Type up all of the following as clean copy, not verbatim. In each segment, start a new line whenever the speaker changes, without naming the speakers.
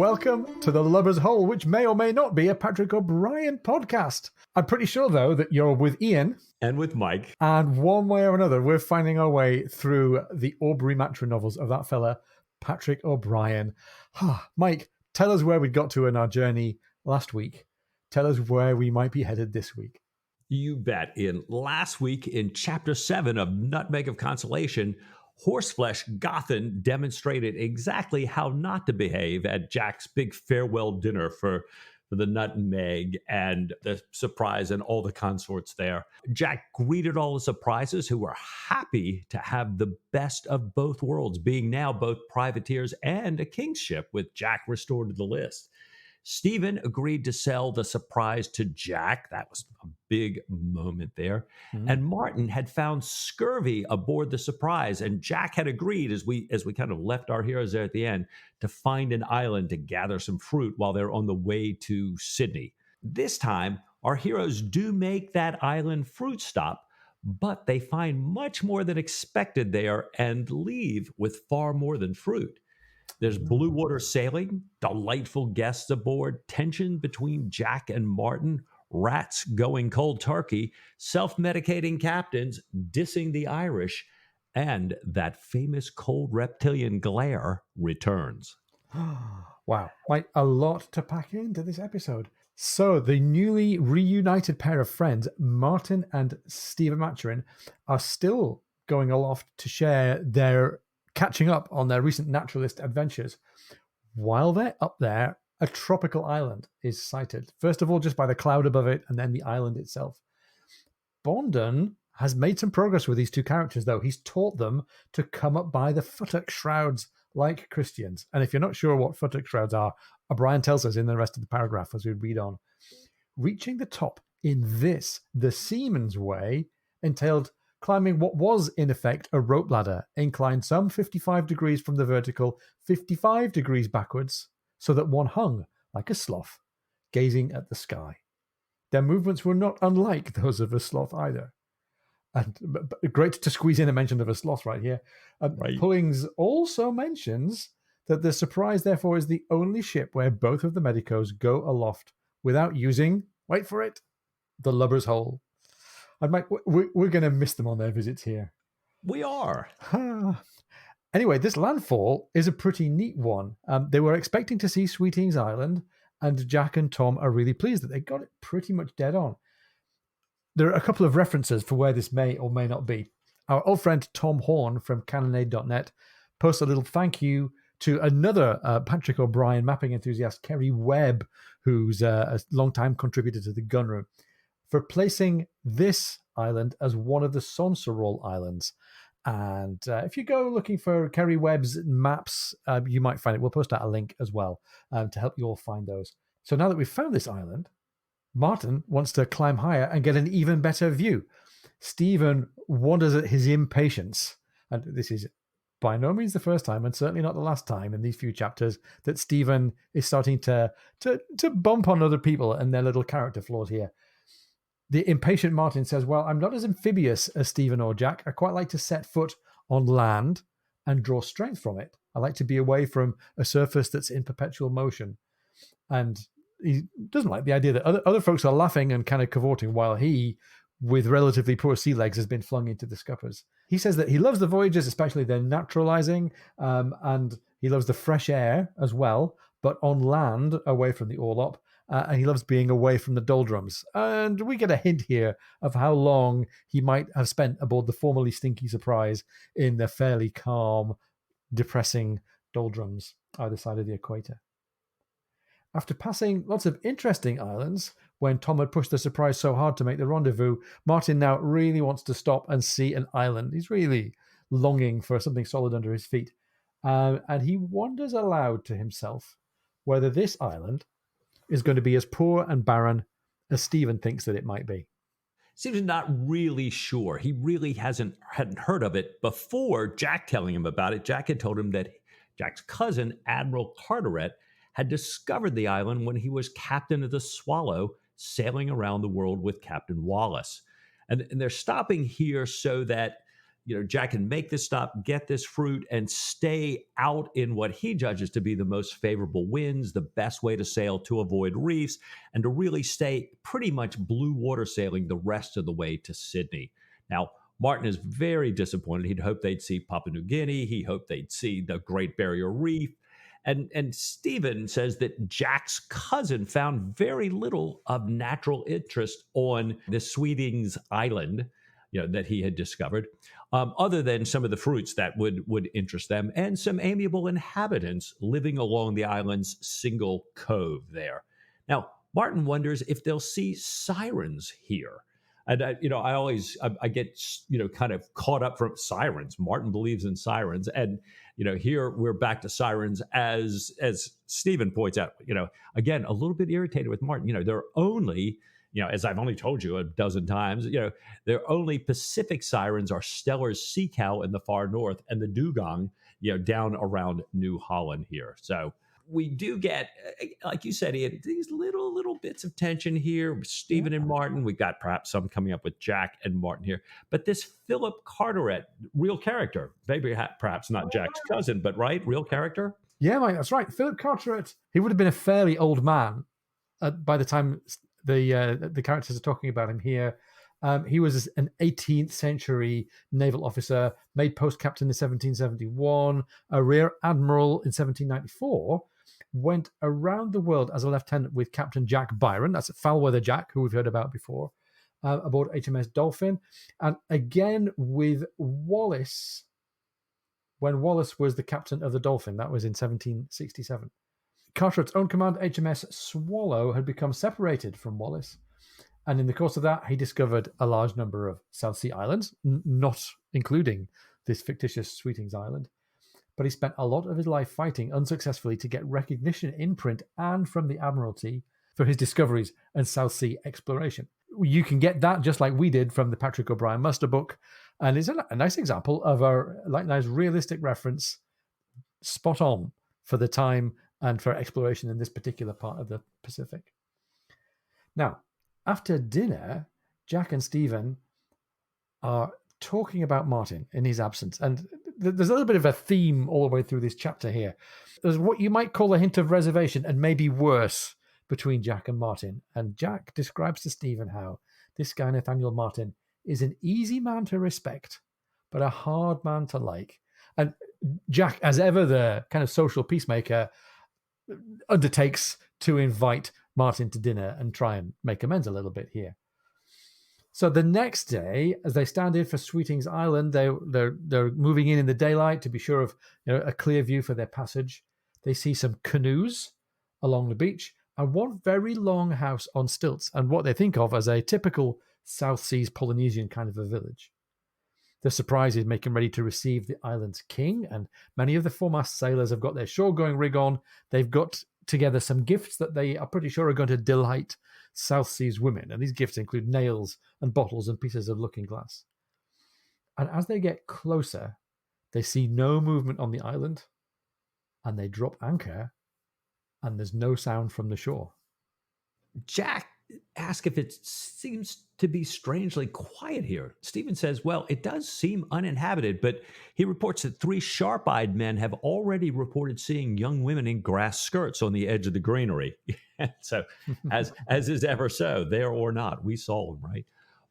welcome to the Lubber's Hole, which may or may not be a Patrick O'Brien podcast. I'm pretty sure, though, that you're with Ian.
And with Mike.
And one way or another, we're finding our way through the Aubrey Matra novels of that fella, Patrick O'Brien. Mike, tell us where we got to in our journey last week. Tell us where we might be headed this week.
You bet. Last week, in Chapter 7 of Nutmeg of Consolation, Horseflesh Gothan demonstrated exactly how not to behave at Jack's big farewell dinner for the Nutmeg and the surprise and all the consorts there. Jack greeted all the surprises who were happy to have the best of both worlds, being now both privateers and a kingship, with Jack restored to the list. Stephen agreed to sell the surprise to Jack. That was a big moment there. Mm-hmm. And Martin had found scurvy aboard the surprise, and Jack had agreed, as we kind of left our heroes there at the end, to find an island to gather some fruit while they're on the way to Sydney. This time, our heroes do make that island fruit stop, but they find much more than expected there and leave with far more than fruit. There's blue water sailing, delightful guests aboard, tension between Jack and Martin, rats going cold turkey, self-medicating captains dissing the Irish, and that famous cold reptilian glare returns.
Wow, like a lot to pack into this episode. So the newly reunited pair of friends, Martin and Stephen Maturin, are still going aloft to share their catching up on their recent naturalist adventures. While they're up there, a tropical island is sighted. First of all, just by the cloud above it, and then the island itself. Bondon has made some progress with these two characters, though. He's taught them to come up by the futtock shrouds like Christians. And if you're not sure what futtock shrouds are, O'Brien tells us in the rest of the paragraph as we read on. Reaching the top in this, the seaman's way, entailed climbing what was, in effect, a rope ladder, inclined some 55 degrees from the vertical, 55 degrees backwards, so that one hung like a sloth, gazing at the sky. Their movements were not unlike those of a sloth either. And but great to squeeze in a mention of a sloth right here. Right. Pullings also mentions that the Surprise, therefore, is the only ship where both of the medicos go aloft without using, wait for it, the Lubber's Hole. And Mike, we're going to miss them on their visits here.
We are.
Anyway, this landfall is a pretty neat one. They were expecting to see Sweetings Island, and Jack and Tom are really pleased that they got it pretty much dead on. There are a couple of references for where this may or may not be. Our old friend Tom Horn from Cannonade.net posts a little thank you to another Patrick O'Brien mapping enthusiast, Kerry Webb, who's a long-time contributor to the Gunroom, for placing this island as one of the Sonserol Islands. And if you go looking for Kerry Webb's maps, you might find it. We'll post out a link as well to help you all find those. So now that we've found this island, Martin wants to climb higher and get an even better view. Stephen wonders at his impatience. And this is by no means the first time, and certainly not the last time in these few chapters, that Stephen is starting to bump on other people and their little character flaws here. The impatient Martin says, well, I'm not as amphibious as Stephen or Jack. I quite like to set foot on land and draw strength from it. I like to be away from a surface that's in perpetual motion. And he doesn't like the idea that other folks are laughing and kind of cavorting while he, with relatively poor sea legs, has been flung into the scuppers. He says that he loves the voyages, especially their naturalizing, and he loves the fresh air as well, but on land, away from the orlop. And he loves being away from the doldrums. And we get a hint here of how long he might have spent aboard the formerly stinky Surprise in the fairly calm, depressing doldrums either side of the equator. After passing lots of interesting islands, when Tom had pushed the Surprise so hard to make the rendezvous, Martin now really wants to stop and see an island. He's really longing for something solid under his feet. And he wonders aloud to himself whether this island is going to be as poor and barren as Stephen thinks that it might be.
Stephen's not really sure. He really hadn't heard of it before Jack telling him about it. Jack had told him that Jack's cousin, Admiral Carteret, had discovered the island when he was captain of the Swallow, sailing around the world with Captain Wallace. And they're stopping here so that Jack can make this stop, get this fruit, and stay out in what he judges to be the most favorable winds, the best way to sail to avoid reefs, and to really stay pretty much blue water sailing the rest of the way to Sydney. Now, Martin is very disappointed. He'd hoped they'd see Papua New Guinea. He hoped they'd see the Great Barrier Reef. And Stephen says that Jack's cousin found very little of natural interest on the Sweetings Island, that he had discovered, other than some of the fruits that would interest them, and some amiable inhabitants living along the island's single cove there. Now, Martin wonders if they'll see sirens here. And I get kind of caught up from sirens. Martin believes in sirens, and here we're back to sirens as Stephen points out. Again, a little bit irritated with Martin. There are only, as I've only told you a dozen times, their only Pacific sirens are Steller's sea cow in the far north and the dugong, down around New Holland here. So we do get, like you said, Ian, these little bits of tension here with Stephen and Martin. We got perhaps some coming up with Jack and Martin here. But this Philip Carteret, real character, maybe perhaps not Jack's cousin, but right, real character.
Yeah, Mike, that's right. Philip Carteret. He would have been a fairly old man by the time the characters are talking about him here. He was an 18th century naval officer, made post captain in 1771, a rear admiral in 1794. Went around the world as a lieutenant with Captain Jack Byron, that's Foulweather Jack, who we've heard about before, aboard HMS Dolphin, and again with Wallace, when Wallace was the captain of the Dolphin. That was in 1767. Carteret's own command, HMS Swallow, had become separated from Wallace, and in the course of that, he discovered a large number of South Sea islands, not including this fictitious Sweetings Island. But he spent a lot of his life fighting unsuccessfully to get recognition in print and from the Admiralty for his discoveries and South Sea exploration. You can get that just like we did from the Patrick O'Brien Muster book, and it's a nice example of a nice realistic reference, spot on for the time and for exploration in this particular part of the Pacific. Now, after dinner, Jack and Stephen are talking about Martin in his absence, and there's a little bit of a theme all the way through this chapter here. There's what you might call a hint of reservation, and maybe worse, between Jack and Martin. And Jack describes to Stephen how this guy, Nathaniel Martin, is an easy man to respect, but a hard man to like. And Jack, as ever, the kind of social peacemaker, undertakes to invite Martin to dinner and try and make amends a little bit here. So the next day, as they stand in for Sweetings Island, they're moving in the daylight to be sure of a clear view for their passage. They see some canoes along the beach and one very long house on stilts, and what they think of as a typical South Seas Polynesian kind of a village. The surprise is making ready to receive the island's king, and many of the foremast sailors have got their shore-going rig on. They've got together some gifts that they are pretty sure are going to delight South Seas women, and these gifts include nails and bottles and pieces of looking glass. And as they get closer, they see no movement on the island, and they drop anchor, and there's no sound from the shore.
Jack asks if it seems to be strangely quiet here. Stephen says, well, it does seem uninhabited, but he reports that 3 sharp-eyed men have already reported seeing young women in grass skirts on the edge of the granary. So, as is ever so, there or not, we saw them, right?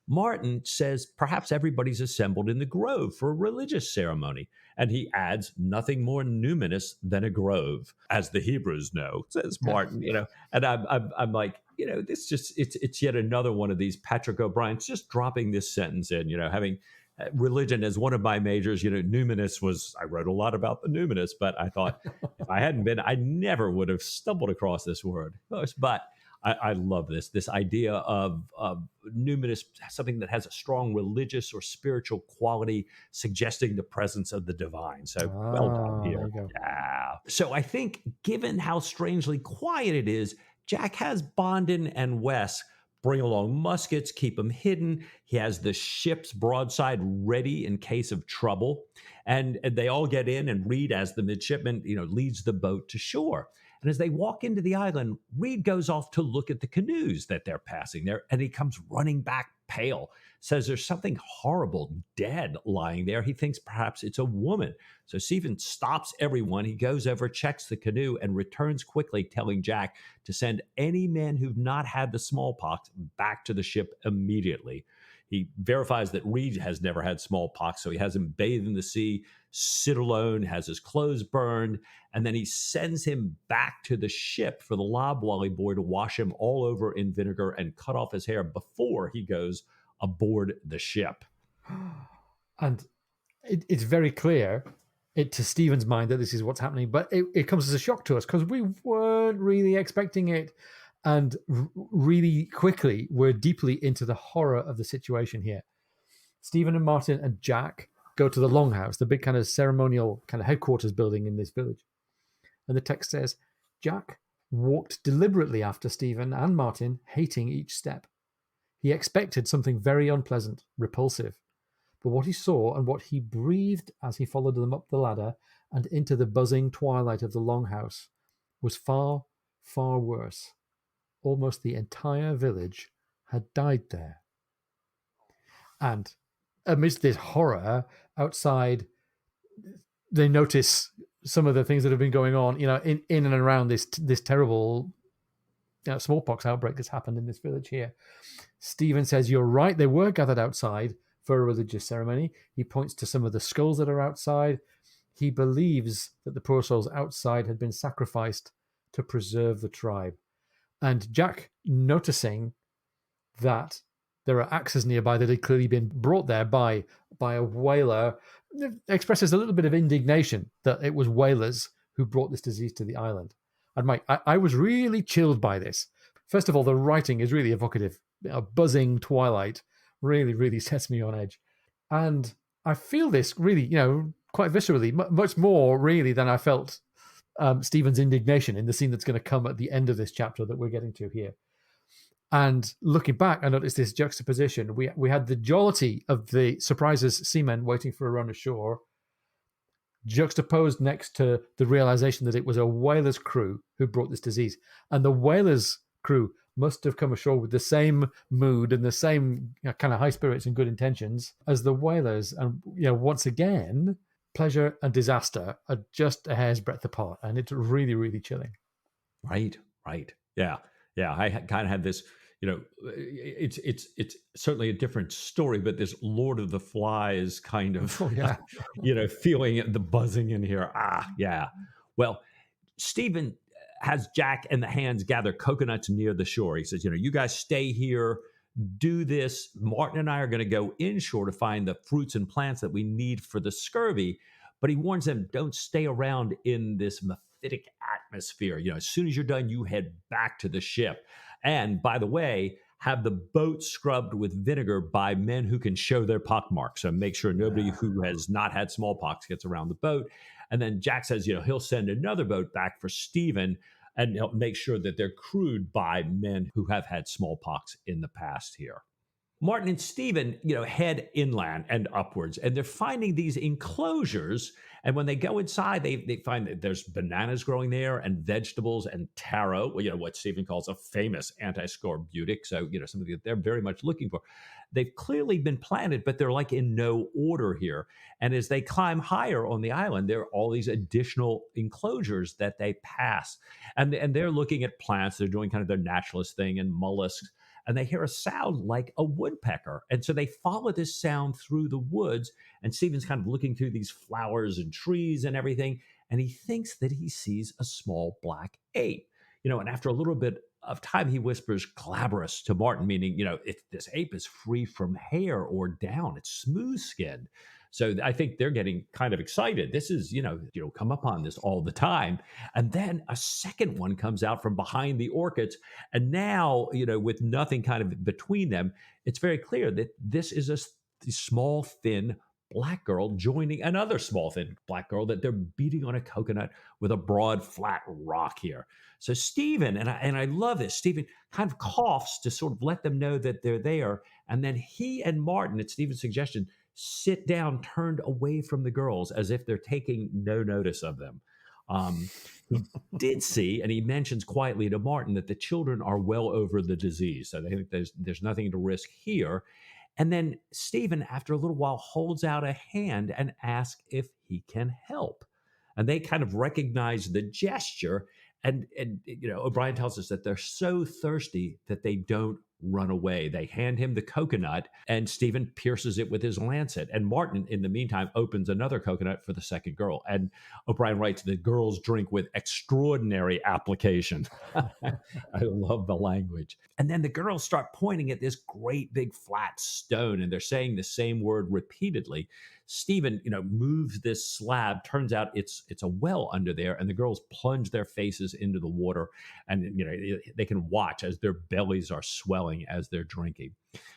Martin says perhaps everybody's assembled in the grove for a religious ceremony. And he adds, nothing more numinous than a grove, as the Hebrews know, says Martin, And I'm like, this just, it's yet another one of these Patrick O'Brien's just dropping this sentence in, having religion as one of my majors. Numinous was, I wrote a lot about the numinous, but I thought if I hadn't been, I never would have stumbled across this word. But I love this idea of numinous, something that has a strong religious or spiritual quality, suggesting the presence of the divine. So well done here. Yeah. So I think, given how strangely quiet it is, Jack has Bondin and Wes bring along muskets, keep them hidden. He has the ship's broadside ready in case of trouble. And they all get in and read as the midshipman, leads the boat to shore. And as they walk into the island, Reed goes off to look at the canoes that they're passing there, and he comes running back pale, says there's something horrible dead lying there. He thinks perhaps it's a woman. So Stephen stops everyone. He goes over, checks the canoe, and returns quickly, telling Jack to send any men who've not had the smallpox back to the ship immediately. He verifies that Reed has never had smallpox, so he has him bathe in the sea, sit alone, has his clothes burned, and then he sends him back to the ship for the loblolly boy to wash him all over in vinegar and cut off his hair before he goes aboard the ship.
And it's very clear to Stephen's mind that this is what's happening, but it comes as a shock to us because we weren't really expecting it. And really quickly, we're deeply into the horror of the situation here. Stephen and Martin and Jack go to the Longhouse, the big kind of ceremonial kind of headquarters building in this village. And the text says, Jack walked deliberately after Stephen and Martin, hating each step. He expected something very unpleasant, repulsive. But what he saw and what he breathed as he followed them up the ladder and into the buzzing twilight of the Longhouse was far, far worse. Almost the entire village had died there. And amidst this horror, outside, they notice some of the things that have been going on, in and around this terrible smallpox outbreak that's happened in this village here. Stephen says, you're right, they were gathered outside for a religious ceremony. He points to some of the skulls that are outside. He believes that the poor souls outside had been sacrificed to preserve the tribe. And Jack, noticing that there are axes nearby that had clearly been brought there by a whaler, expresses a little bit of indignation that it was whalers who brought this disease to the island. And Mike, I was really chilled by this. First of all, the writing is really evocative. A buzzing twilight really, really sets me on edge. And I feel this really, quite viscerally, much more really than I felt Stephen's indignation in the scene that's going to come at the end of this chapter that we're getting to here. And looking back, I noticed this juxtaposition. We had the jollity of the surprises seamen waiting for a run ashore, juxtaposed next to the realization that it was a whaler's crew who brought this disease. And the whaler's crew must have come ashore with the same mood and the same kind of high spirits and good intentions as the whalers. And, once again, pleasure and disaster are just a hair's breadth apart. And it's really, really chilling.
Right. Yeah. I kind of had this, it's certainly a different story, but this Lord of the Flies kind of, feeling the buzzing in here. Yeah. Well, Stephen has Jack and the hands gather coconuts near the shore. He says, you guys stay here, do this. Martin and I are going to go inshore to find the fruits and plants that we need for the scurvy. But he warns them, don't stay around in this mephitic atmosphere. As soon as you're done, you head back to the ship. And by the way, have the boat scrubbed with vinegar by men who can show their pockmarks. So make sure nobody who has not had smallpox gets around the boat. And then Jack says, he'll send another boat back for Stephen, and he'll make sure that they're crewed by men who have had smallpox in the past here. Martin and Stephen, head inland and upwards, and they're finding these enclosures. And when they go inside, they find that there's bananas growing there and vegetables and taro, what Stephen calls a famous anti-scorbutic. So, something that they're very much looking for. They've clearly been planted, but they're like in no order here. And as they climb higher on the island, there are all these additional enclosures that they pass. And they're looking at plants. They're doing kind of their naturalist thing and mollusks. And they hear a sound like a woodpecker. And so they follow this sound through the woods. And Stephen's kind of looking through these flowers and trees and everything. And he thinks that he sees a small black ape. And after a little bit of time, he whispers glabrous to Martin, meaning, if this ape is free from hair or down, it's smooth skinned. So I think they're getting kind of excited. This is, come upon this all the time. And then a second one comes out from behind the orchids. And now, with nothing kind of between them, it's very clear that this is a small, thin black girl joining another small, thin black girl that they're beating on a coconut with a broad, flat rock here. So Stephen, and I love this, Stephen kind of coughs to sort of let them know that they're there. And then he and Martin, at Stephen's suggestion, sit down, turned away from the girls as if they're taking no notice of them. He did see, and he mentions quietly to Martin that the children are well over the disease, so they think there's nothing to risk here. And then Stephen, after a little while, holds out a hand and asks if he can help. And they kind of recognize the gesture. And O'Brien tells us that they're so thirsty that they don't run away. They hand him the coconut, and Stephen pierces it with his lancet. And Martin, in the meantime, opens another coconut for the second girl. And O'Brien writes, the girls drink with extraordinary application. I love the language. And then the girls start pointing at this great big flat stone, and they're saying the same word repeatedly. Stephen, moves this slab. Turns out it's a well under there, and the girls plunge their faces into the water, and they can watch as their bellies are swelling as they're drinking.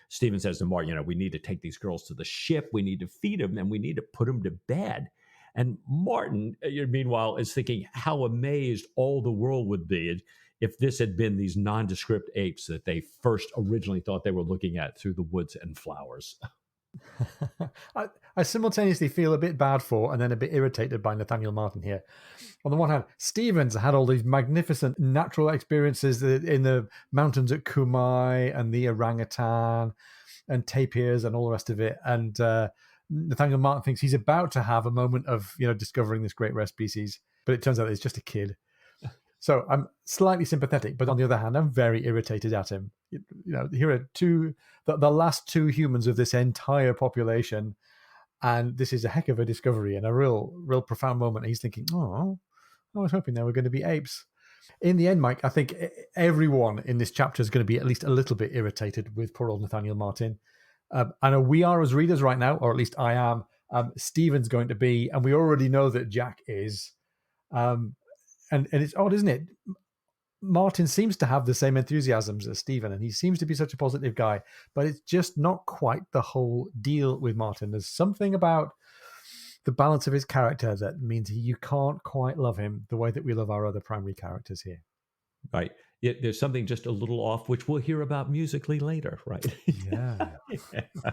Stephen says to Martin, we need to take these girls to the ship. We need to feed them, and we need to put them to bed. And Martin, meanwhile, is thinking how amazed all the world would be if this had been these nondescript apes that they first originally thought they were looking at through the woods and flowers.
I simultaneously feel a bit bad for and then a bit irritated by Nathaniel Martin here. On the one hand, Stevens had all these magnificent natural experiences in the mountains at Kumai and the orangutan and tapirs and all the rest of it. And Nathaniel Martin thinks he's about to have a moment of discovering this great rare species, but it turns out it's just a kid. So I'm slightly sympathetic, but on the other hand, I'm very irritated at him. Here are the last two humans of this entire population, and this is a heck of a discovery and a real profound moment. He's thinking, "Oh, I was hoping they were going to be apes." In the end, Mike, I think everyone in this chapter is going to be at least a little bit irritated with poor old Nathaniel Martin. I know we are as readers right now, or at least I am. Stephen's going to be, and we already know that Jack is. And it's odd, isn't it? Martin seems to have the same enthusiasms as Stephen, and he seems to be such a positive guy, but it's just not quite the whole deal with Martin. There's something about the balance of his character that means you can't quite love him the way that we love our other primary characters here.
Right. There's something just a little off, which we'll hear about musically later, right?
Yeah.
Yeah.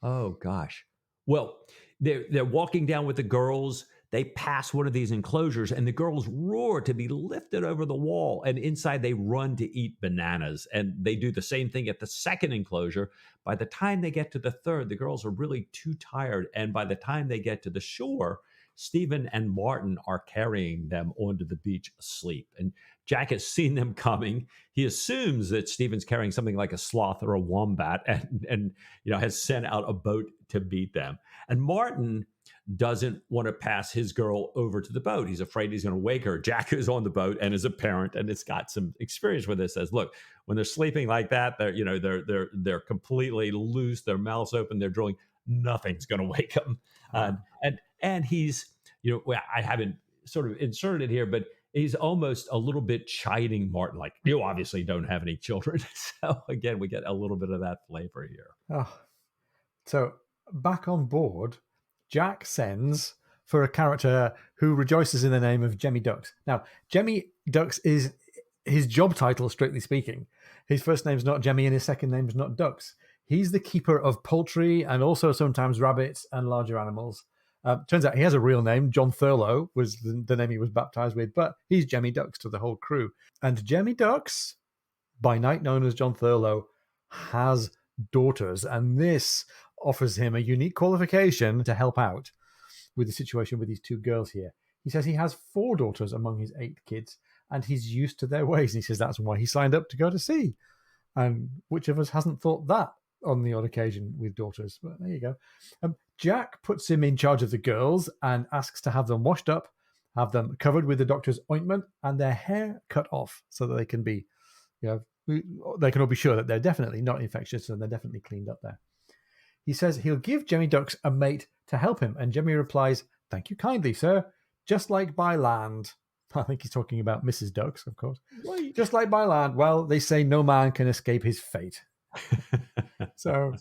Oh, gosh. Well, they're walking down with the girls. They pass one of these enclosures, and the girls roar to be lifted over the wall. And inside, they run to eat bananas. And they do the same thing at the second enclosure. By the time they get to the third, the girls are really too tired. And by the time they get to the shore, Stephen and Martin are carrying them onto the beach asleep. And Jack has seen them coming. He assumes that Stephen's carrying something like a sloth or a wombat, and has sent out a boat to meet them. And Martin doesn't want to pass his girl over to the boat. He's afraid he's going to wake her. Jack is on the boat and is a parent and it's got some experience with this. Says, look, when they're sleeping like that, they're completely loose. Their mouths open. They're drooling. Nothing's going to wake them. And he's, I haven't sort of inserted it here, but he's almost a little bit chiding Martin, like, you obviously don't have any children. So again, we get a little bit of that flavor here.
Oh. So back on board, Jack sends for a character who rejoices in the name of Jemmy Ducks. Now, Jemmy Ducks is his job title, strictly speaking. His first name's not Jemmy and his second name's not Ducks. He's the keeper of poultry and also sometimes rabbits and larger animals. Turns out he has a real name. John Thurlow was the name he was baptized with, but he's Jemmy Ducks to the whole crew. And Jemmy Ducks, by night known as John Thurlow, has daughters, and this offers him a unique qualification to help out with the situation with these two girls here. He says he has 4 daughters among his 8 kids, and he's used to their ways. And he says that's why he signed up to go to sea. And which of us hasn't thought that on the odd occasion with daughters? But there you go. Jack puts him in charge of the girls and asks to have them washed up, have them covered with the doctor's ointment, and their hair cut off so that they can be, they can all be sure that they're definitely not infectious and they're definitely cleaned up there. He says he'll give Jemmy Ducks a mate to help him, and Jemmy replies, "Thank you kindly, sir. Just like by land." I think he's talking about Mrs. Ducks, of course. Right. Just like by land. Well, they say no man can escape his fate. So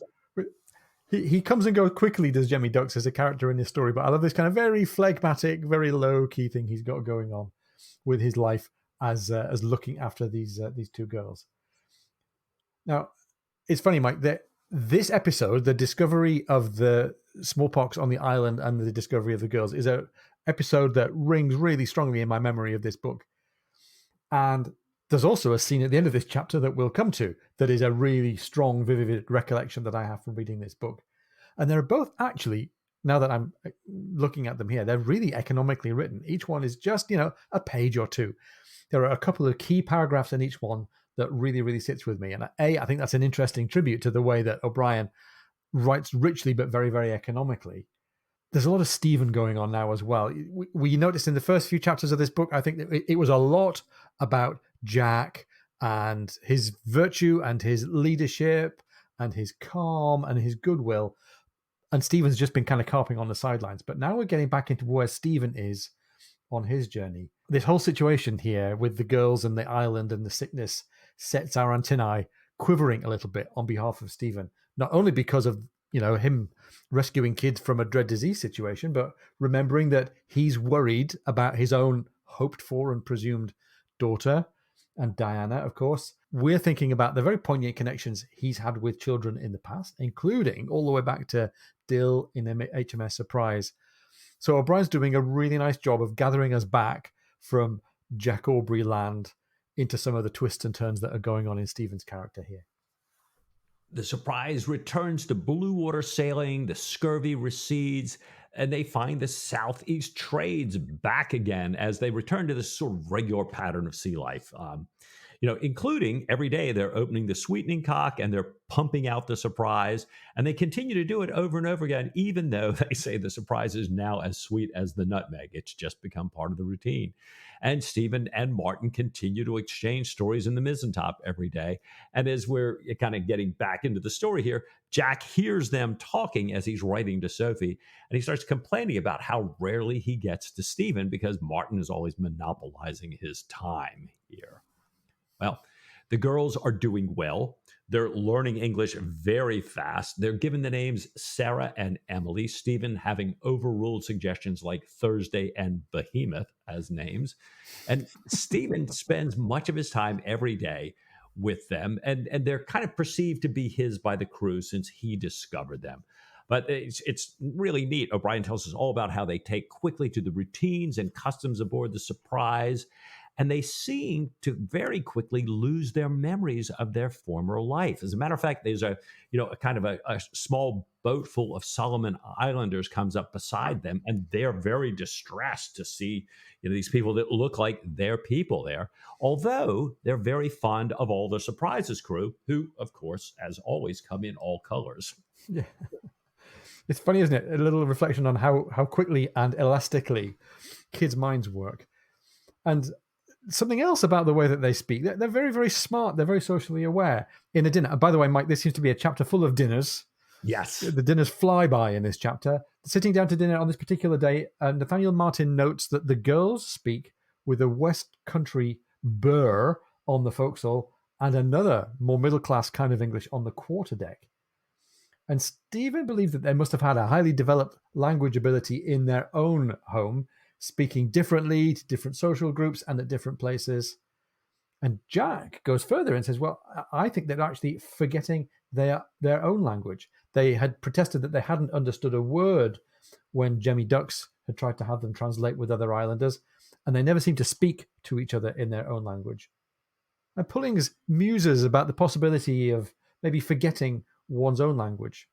he comes and goes quickly, does Jemmy Ducks, as a character in this story, but I love this kind of very phlegmatic, very low-key thing he's got going on with his life as looking after these 2 girls. Now, it's funny, Mike, that this episode, the discovery of the smallpox on the island and the discovery of the girls, is a episode that rings really strongly in my memory of this book. And there's also a scene at the end of this chapter that we'll come to that is a really strong, vivid recollection that I have from reading this book. And they're both actually, now that I'm looking at them here, they're really economically written. Each one is just, a page or two. There are a couple of key paragraphs in each one that really, really sits with me. And I think that's an interesting tribute to the way that O'Brien writes richly, but very, very economically. There's a lot of Stephen going on now as well. We noticed in the first few chapters of this book, I think that it was a lot about Jack and his virtue and his leadership and his calm and his goodwill. And Stephen's just been kind of carping on the sidelines. But now we're getting back into where Stephen is on his journey. This whole situation here with the girls and the island and the sickness sets our antennae quivering a little bit on behalf of Stephen, not only because of him rescuing kids from a dread disease situation, but remembering that he's worried about his own hoped for and presumed daughter and Diana, of course. We're thinking about the very poignant connections he's had with children in the past, including all the way back to Dill in HMS Surprise. So O'Brien's doing a really nice job of gathering us back from Jack Aubrey land into some of the twists and turns that are going on in Stephen's character here.
The Surprise returns to blue water sailing, the scurvy recedes, and they find the southeast trades back again as they return to this sort of regular pattern of sea life. Including every day they're opening the sweetening cock and they're pumping out the Surprise, and they continue to do it over and over again, even though they say the Surprise is now as sweet as the nutmeg. It's just become part of the routine. And Stephen and Martin continue to exchange stories in the mizentop every day. And as we're kind of getting back into the story here, Jack hears them talking as he's writing to Sophie, and he starts complaining about how rarely he gets to Stephen because Martin is always monopolizing his time here. Well, the girls are doing well. They're learning English very fast. They're given the names Sarah and Emily, Stephen having overruled suggestions like Thursday and Behemoth as names. And Stephen spends much of his time every day with them, and they're kind of perceived to be his by the crew since he discovered them. But it's really neat. O'Brien tells us all about how they take quickly to the routines and customs aboard the Surprise, and they seem to very quickly lose their memories of their former life. As a matter of fact, there's a kind of a small boat full of Solomon Islanders comes up beside them, and they're very distressed to see these people that look like their people there. Although they're very fond of all the Surprises crew, who, of course, as always, come in all colors.
Yeah. It's funny, isn't it? A little reflection on how quickly and elastically kids' minds work. And something else about the way that they speak, they're very, very smart. They're very socially aware. In a dinner, and by the way, Mike, this seems to be a chapter full of dinners.
Yes.
The dinners fly by in this chapter. Sitting down to dinner on this particular day, Nathaniel Martin notes that the girls speak with a West Country burr on the forecastle and another more middle-class kind of English on the quarterdeck. And Stephen believes that they must have had a highly developed language ability in their own home, speaking differently to different social groups and at different places. And Jack goes further and says, well, I think they're actually forgetting their own language. They had protested that they hadn't understood a word when Jemmy Ducks had tried to have them translate with other islanders, and they never seemed to speak to each other in their own language. And Pullings muses about the possibility of maybe forgetting one's own language.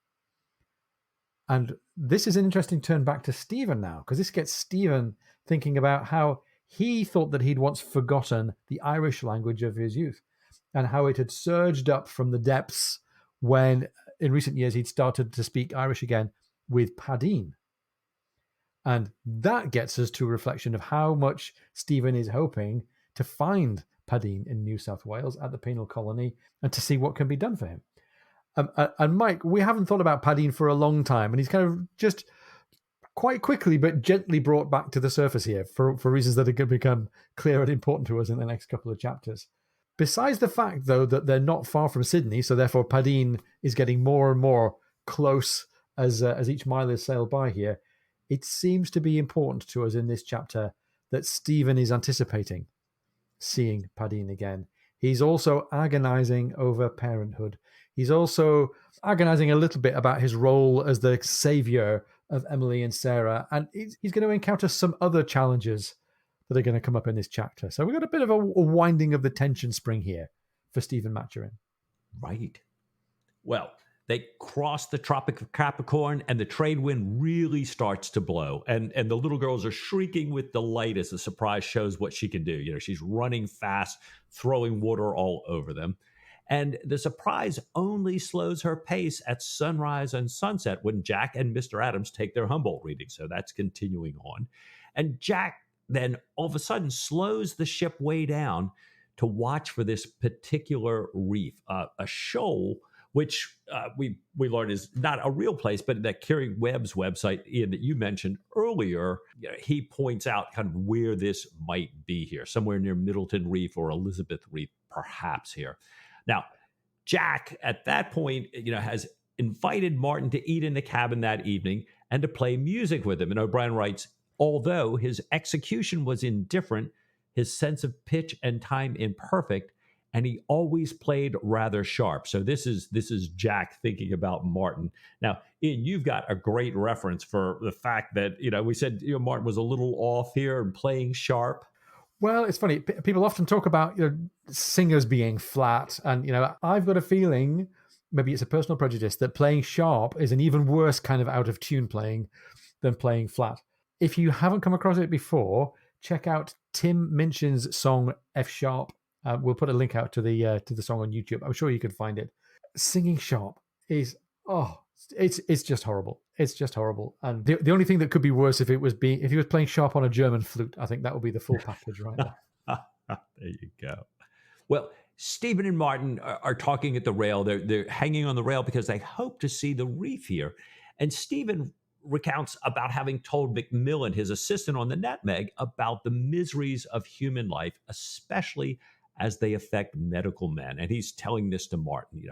And this is an interesting turn back to Stephen now, because this gets Stephen thinking about how he thought that he'd once forgotten the Irish language of his youth and how it had surged up from the depths when, in recent years, he'd started to speak Irish again with Padine. And that gets us to a reflection of how much Stephen is hoping to find Padine in New South Wales at the penal colony and to see what can be done for him. And Mike, we haven't thought about Padine for a long time, and he's kind of just quite quickly but gently brought back to the surface here for reasons that are going to become clear and important to us in the next couple of chapters. Besides the fact, though, that they're not far from Sydney, so therefore Padine is getting more and more close as each mile is sailed by here, it seems to be important to us in this chapter that Stephen is anticipating seeing Padine again. He's also agonizing over parenthood. He's also agonizing a little bit about his role as the savior of Emily and Sarah, and he's going to encounter some other challenges that are going to come up in this chapter. So we've got a bit of a winding of the tension spring here for Stephen Maturin.
Right. Well, they cross the Tropic of Capricorn, and the trade wind really starts to blow. And the little girls are shrieking with delight as the surprise shows what she can do. She's running fast, throwing water all over them. And the surprise only slows her pace at sunrise and sunset when Jack and Mr. Adams take their Humboldt reading. So that's continuing on. And Jack then all of a sudden slows the ship way down to watch for this particular reef, a shoal, which we learned is not a real place, but that Kerry Webb's website, Ian, that you mentioned earlier, he points out kind of where this might be here, somewhere near Middleton Reef or Elizabeth Reef, perhaps here. Now, Jack, at that point, has invited Martin to eat in the cabin that evening and to play music with him. And O'Brien writes, although his execution was indifferent, his sense of pitch and time imperfect, and he always played rather sharp. So this is Jack thinking about Martin. Now, Ian, you've got a great reference for the fact that, we said Martin was a little off here and playing sharp.
Well, it's funny. People often talk about singers being flat, and I've got a feeling, maybe it's a personal prejudice, that playing sharp is an even worse kind of out of tune playing than playing flat. If you haven't come across it before, check out Tim Minchin's song F Sharp. We'll put a link out to the song on YouTube. I'm sure you can find it. Singing sharp is it's just horrible. It's just horrible. And the only thing that could be worse if he was playing sharp on a German flute. I think that would be the full package right there.
There you go. Well, Stephen and Martin are talking at the rail. They're hanging on the rail because they hope to see the reef here. And Stephen recounts about having told Macmillan, his assistant on the Nutmeg, about the miseries of human life, especially as they affect medical men. And he's telling this to Martin.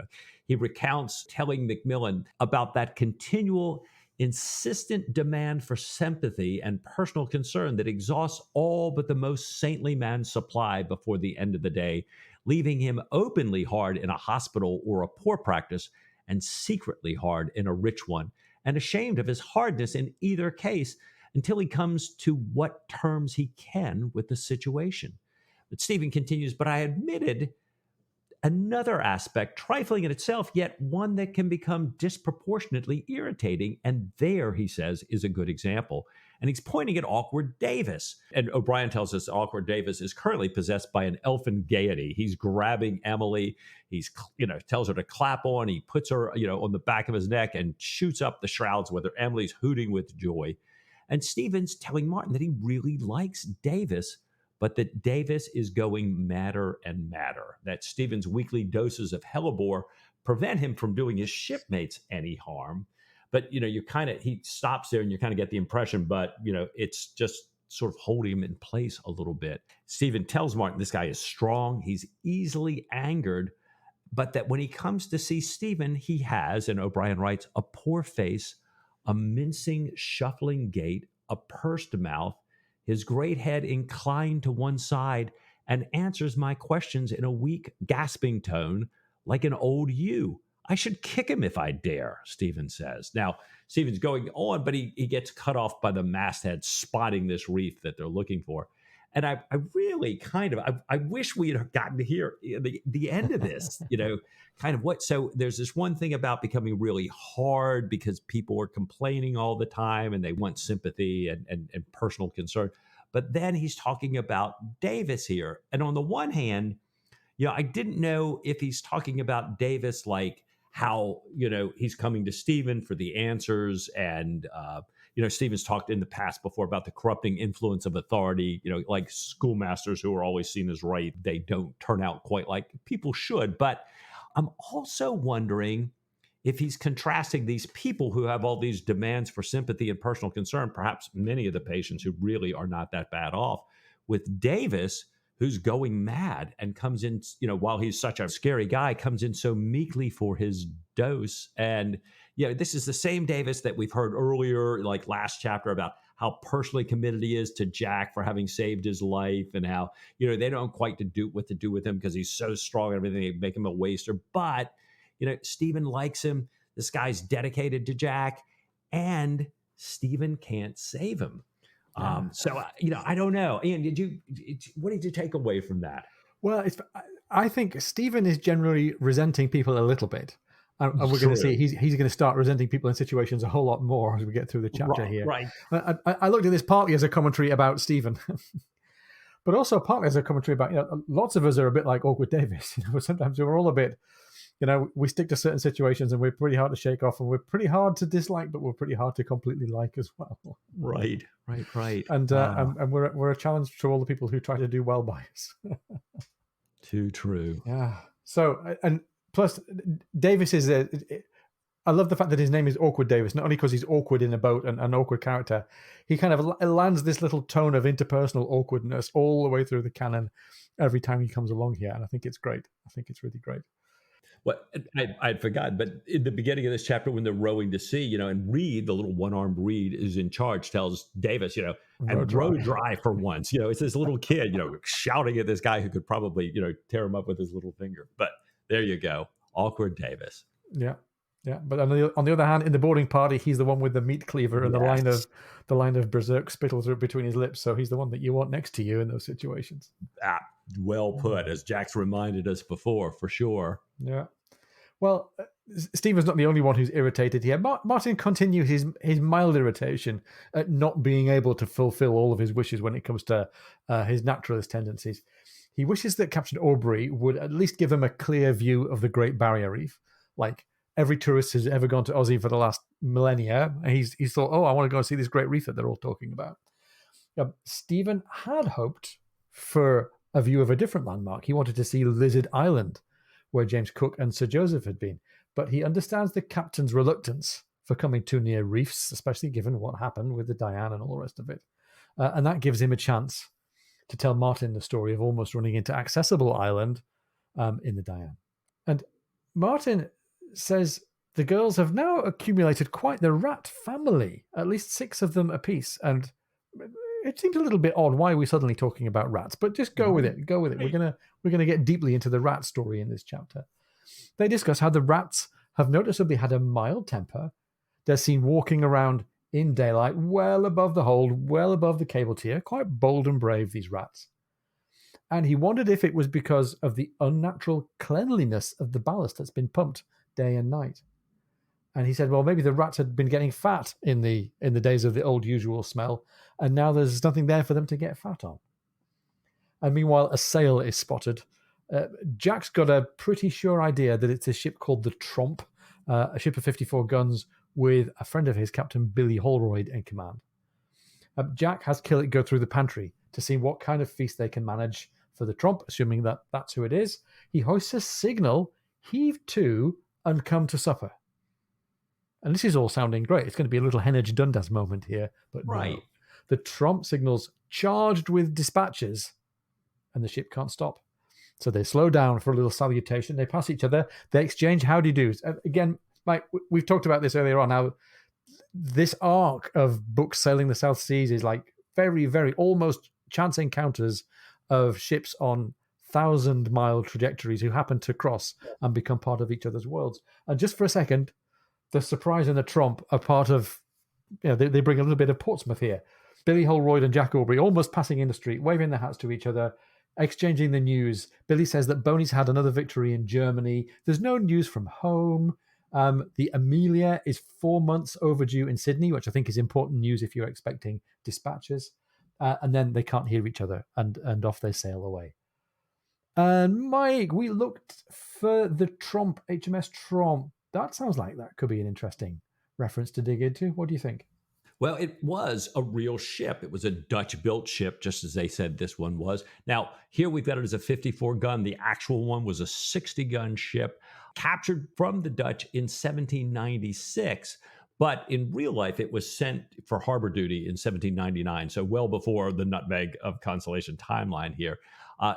He recounts telling Macmillan about that continual, insistent demand for sympathy and personal concern that exhausts all but the most saintly man's supply before the end of the day, leaving him openly hard in a hospital or a poor practice and secretly hard in a rich one, and ashamed of his hardness in either case until he comes to what terms he can with the situation. But Stephen continues, but I admitted another aspect, trifling in itself, yet one that can become disproportionately irritating. And there, he says, is a good example. And he's pointing at Awkward Davis. And O'Brien tells us Awkward Davis is currently possessed by an elfin gaiety. He's grabbing Emily. He's, tells her to clap on. He puts her, on the back of his neck and shoots up the shrouds with her. Emily's hooting with joy. And Stephen's telling Martin that he really likes Davis, but that Davis is going madder and madder, that Stephen's weekly doses of hellebore prevent him from doing his shipmates any harm. But, he stops there and you kind of get the impression, but, it's just sort of holding him in place a little bit. Stephen tells Martin this guy is strong, he's easily angered, but that when he comes to see Stephen, he has, and O'Brien writes, a poor face, a mincing, shuffling gait, a pursed mouth, his great head inclined to one side, and answers my questions in a weak, gasping tone, like an old ewe. I should kick him if I dare, Stephen says. Now, Stephen's going on, but he gets cut off by the masthead spotting this reef that they're looking for. And I really I wish we had gotten to hear the end of this, kind of what. So there's this one thing about becoming really hard because people are complaining all the time and they want sympathy and personal concern. But then he's talking about Davis here. And on the one hand, I didn't know if he's talking about Davis like how, he's coming to Stephen for the answers. And, Stephen's talked in the past before about the corrupting influence of authority, like schoolmasters who are always seen as right. They don't turn out quite like people should. But I'm also wondering if he's contrasting these people who have all these demands for sympathy and personal concern, perhaps many of the patients who really are not that bad off, with Davis, who's going mad and comes in, while he's such a scary guy, comes in so meekly for his dose. And, this is the same Davis that we've heard earlier, like last chapter, about how personally committed he is to Jack for having saved his life and how, they don't quite do what to do with him because he's so strong and everything. They make him a waster. But, Stephen likes him. This guy's dedicated to Jack. And Stephen can't save him.
Yeah.
I don't know. Ian, what did you take away from that?
Well, I think Stephen is generally resenting people a little bit. And we're going to see
True.
he's going to start resenting people in situations a whole lot more as we get through the chapter
Right.
here.
Right.
I looked at this partly as a commentary about Stephen, but also partly as a commentary about, lots of us are a bit like Awkward Davis. Sometimes we're all a bit, we stick to certain situations and we're pretty hard to shake off and we're pretty hard to dislike, but we're pretty hard to completely like as well.
Right. Right. Right.
And we're a challenge to all the people who try to do well by us.
Too true.
Yeah. So, and plus, Davis is I love the fact that his name is Awkward Davis, not only because he's awkward in a boat and an awkward character, he kind of lands this little tone of interpersonal awkwardness all the way through the canon every time he comes along here. And I think it's great. I think it's really great.
Well, I'd forgotten, but in the beginning of this chapter, when they're rowing to sea, and Reed, the little one-armed Reed, is in charge, tells Davis, and row dry for once. It's this little kid, shouting at this guy who could probably, tear him up with his little finger. But there you go, Awkward Davis.
Yeah, yeah. But on the other hand, in the boarding party, he's the one with the meat cleaver and
Yes.
the line of berserk spittle between his lips. So he's the one that you want next to you in those situations.
Well put, as Jack's reminded us before, for sure.
Yeah. Well, Stephen's not the only one who's irritated here. Martin continues his mild irritation at not being able to fulfill all of his wishes when it comes to his naturalist tendencies. He wishes that Captain Aubrey would at least give him a clear view of the Great Barrier Reef. Like every tourist who's ever gone to Aussie for the last millennia, he's thought, I want to go and see this great reef that they're all talking about. Stephen had hoped for a view of a different landmark. He wanted to see Lizard Island, where James Cook and Sir Joseph had been. But he understands the captain's reluctance for coming too near reefs, especially given what happened with the Diane and all the rest of it. And that gives him a chance to tell Martin the story of almost running into Accessible Island in the Diane. And Martin says the girls have now accumulated quite the rat family, at least 6 of them apiece. And it seems a little bit odd. Why are we suddenly talking about rats? But just go with it. Go with it. We're gonna get deeply into the rat story in this chapter. They discuss how the rats have noticeably had a mild temper. They're seen walking around in daylight, well above the hold, well above the cable tier, quite bold and brave, these rats. And he wondered if it was because of the unnatural cleanliness of the ballast that's been pumped day and night. And he said, well, maybe the rats had been getting fat in the days of the old usual smell, and now there's nothing there for them to get fat on. And meanwhile, a sail is spotted. Jack's got a pretty sure idea that it's a ship called the Tromp, a ship of 54 guns with a friend of his, Captain Billy Holroyd, in command. Jack has Killick go through the pantry to see what kind of feast they can manage for the Tromp, assuming that that's who it is. He hoists a signal, heave to, and come to supper. And this is all sounding great. It's going to be a little Henage Dundas moment here, but
right.
No. The Tromp signals charged with dispatches, and the ship can't stop. So they slow down for a little salutation. They pass each other. They exchange howdy do's. Again, Mike, we've talked about this earlier on, how this arc of books sailing the South Seas is like very, very almost chance encounters of ships on 1,000-mile trajectories who happen to cross and become part of each other's worlds. And just for a second, the Surprise and the Tromp are part of, they bring a little bit of Portsmouth here. Billy Holroyd and Jack Aubrey almost passing in the street, waving their hats to each other, exchanging the news. Billy says that Boney's had another victory in Germany. There's no news from home. The Amelia is 4 months overdue in Sydney, which I think is important news if you're expecting dispatches. And then they can't hear each other, and off they sail away. And Mike, we looked for the Tromp, HMS Tromp. That sounds like that could be an interesting reference to dig into. What do you think?
Well, it was a real ship. It was a Dutch-built ship, just as they said this one was. Now, here we've got it as a 54-gun. The actual one was a 60-gun ship, captured from the Dutch in 1796. But in real life, it was sent for harbor duty in 1799, so well before the Nutmeg of Consolation timeline here.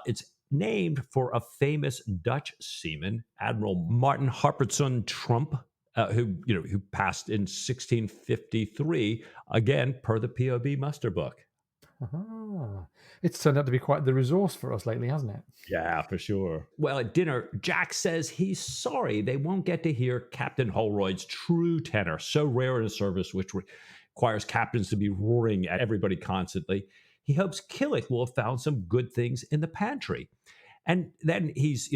It's named for a famous Dutch seaman, Admiral Martin Harpertson Tromp, who passed in 1653, again per the POB muster book.
It's turned out to be quite the resource for us lately, hasn't it?
Yeah, for sure. Well, at dinner, Jack says he's sorry they won't get to hear Captain Holroyd's true tenor, so rare in a service requires captains to be roaring at everybody constantly. He hopes Killick will have found some good things in the pantry. And then he's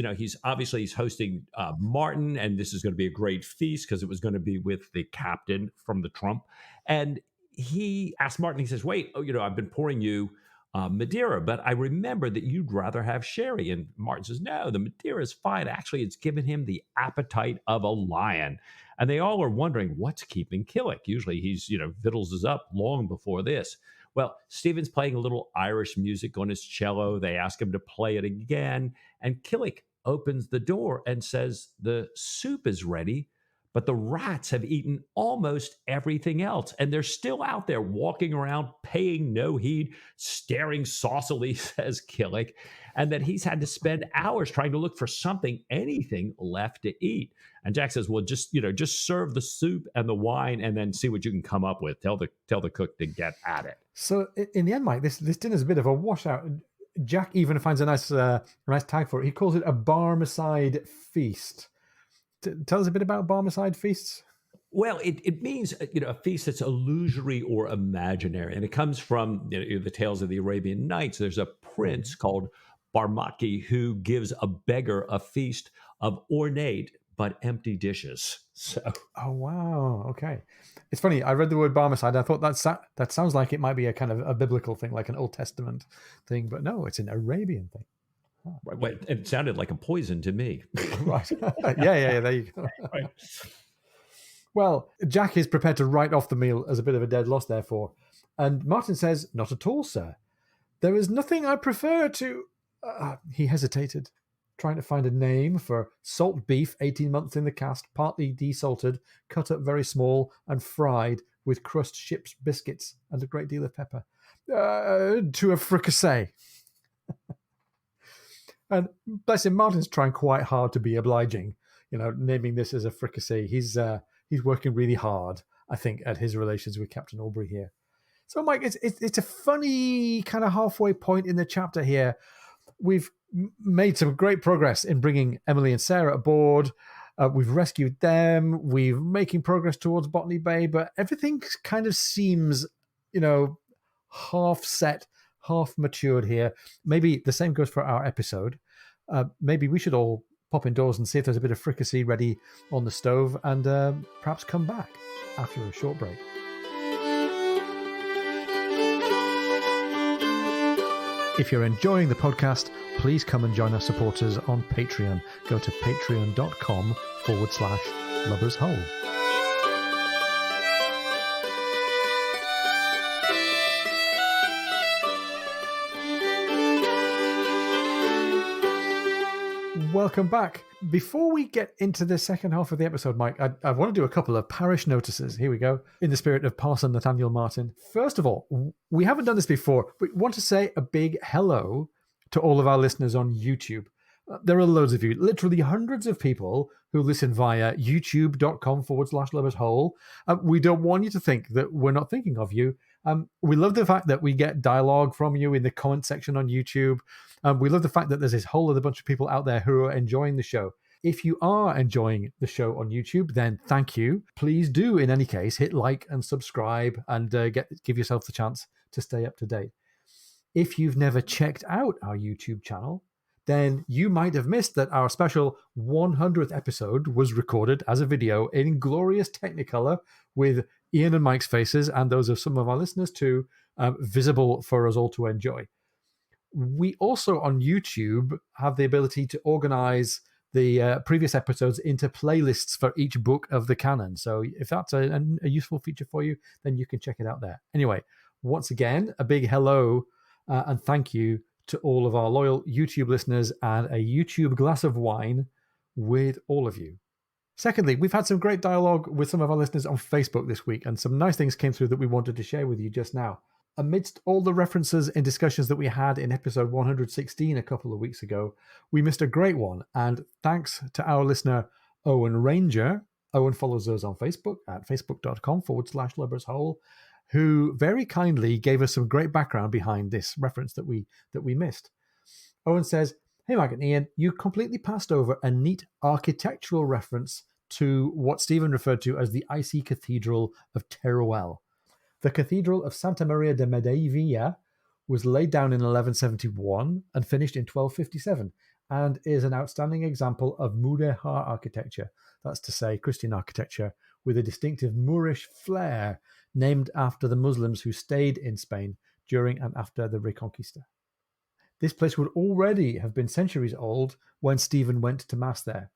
obviously he's hosting Martin, and this is going to be a great feast because it was going to be with the captain from the Trump. And he asked Martin, he says, wait, I've been pouring you Madeira, but I remember that you'd rather have sherry. And Martin says, no, the Madeira is fine. Actually, it's given him the appetite of a lion. And they all are wondering what's keeping Killick. Usually he's, victuals us up long before this. Well, Stephen's playing a little Irish music on his cello. They ask him to play it again. And Killick opens the door and says, the soup is ready, but the rats have eaten almost everything else. And they're still out there walking around, paying no heed, staring saucily, says Killick. And that he's had to spend hours trying to look for anything left to eat. And Jack says, well, just serve the soup and the wine and then see what you can come up with. Tell the cook to get at it.
So in the end, Mike, this dinner's a bit of a washout. Jack even finds a nice tag for it. He calls it a barmicide feast. Tell us a bit about barmicide feasts.
Well, it means a feast that's illusory or imaginary, and it comes from the tales of the Arabian Nights. There's a prince called Barmaki who gives a beggar a feast of ornate but empty dishes. So,
oh wow, okay. It's funny. I read the word barmicide. I thought that sounds like it might be a kind of a biblical thing, like an Old Testament thing, but no, it's an Arabian thing.
Right, well, it sounded like a poison to me.
Right. Yeah. There you go. Right. Well, Jack is prepared to write off the meal as a bit of a dead loss, therefore. And Martin says, not at all, sir. There is nothing I prefer to... he hesitated, trying to find a name for salt beef, 18 months in the cast, partly desalted, cut up very small, and fried with crushed ship's biscuits and a great deal of pepper. To a fricassee. And bless him, Martin's trying quite hard to be obliging, naming this as a fricassee. He's working really hard, I think, at his relations with Captain Aubrey here. So, Mike, it's a funny kind of halfway point in the chapter here. We've made some great progress in bringing Emily and Sarah aboard. We've rescued them. We're making progress towards Botany Bay, but everything kind of seems, half set, half matured here. Maybe the same goes for our episode. Maybe we should all pop indoors and see if there's a bit of fricassee ready on the stove and perhaps come back after a short break. If you're enjoying the podcast, please come and join our supporters on Patreon. Go to patreon.com/lubbershole. Welcome back. Before we get into the second half of the episode, Mike, I want to do a couple of parish notices. Here we go. In the spirit of Parson Nathaniel Martin. First of all, we haven't done this before, but we want to say a big hello to all of our listeners on YouTube. There are loads of you, literally hundreds of people who listen via youtube.com/lubbershole. We don't want you to think that we're not thinking of you. We love the fact that we get dialogue from you in the comment section on YouTube. We love the fact that there's this whole other bunch of people out there who are enjoying the show. If you are enjoying the show on YouTube, then thank you. Please do, in any case, hit like and subscribe and give yourself the chance to stay up to date. If you've never checked out our YouTube channel, then you might have missed that our special 100th episode was recorded as a video in glorious Technicolor with Ian and Mike's faces and those of some of our listeners too, visible for us all to enjoy. We also on YouTube have the ability to organize the previous episodes into playlists for each book of the canon. So if that's a useful feature for you, then you can check it out there. Anyway, once again, a big hello and thank you to all of our loyal YouTube listeners and a YouTube glass of wine with all of you. Secondly, we've had some great dialogue with some of our listeners on Facebook this week, and some nice things came through that we wanted to share with you just now. Amidst all the references and discussions that we had in episode 116 a couple of weeks ago, we missed a great one, and thanks to our listener, Owen Ranger. Owen follows us on Facebook at facebook.com/lubbershole, who very kindly gave us some great background behind this reference that we missed. Owen says, "Hey, Mike and Ian, you completely passed over a neat architectural reference to what Stephen referred to as the icy cathedral of Teruel. The Cathedral of Santa Maria de Medavia was laid down in 1171 and finished in 1257, and is an outstanding example of Mudéjar architecture, that's to say Christian architecture, with a distinctive Moorish flair, named after the Muslims who stayed in Spain during and after the Reconquista. This place would already have been centuries old when Stephen went to Mass there.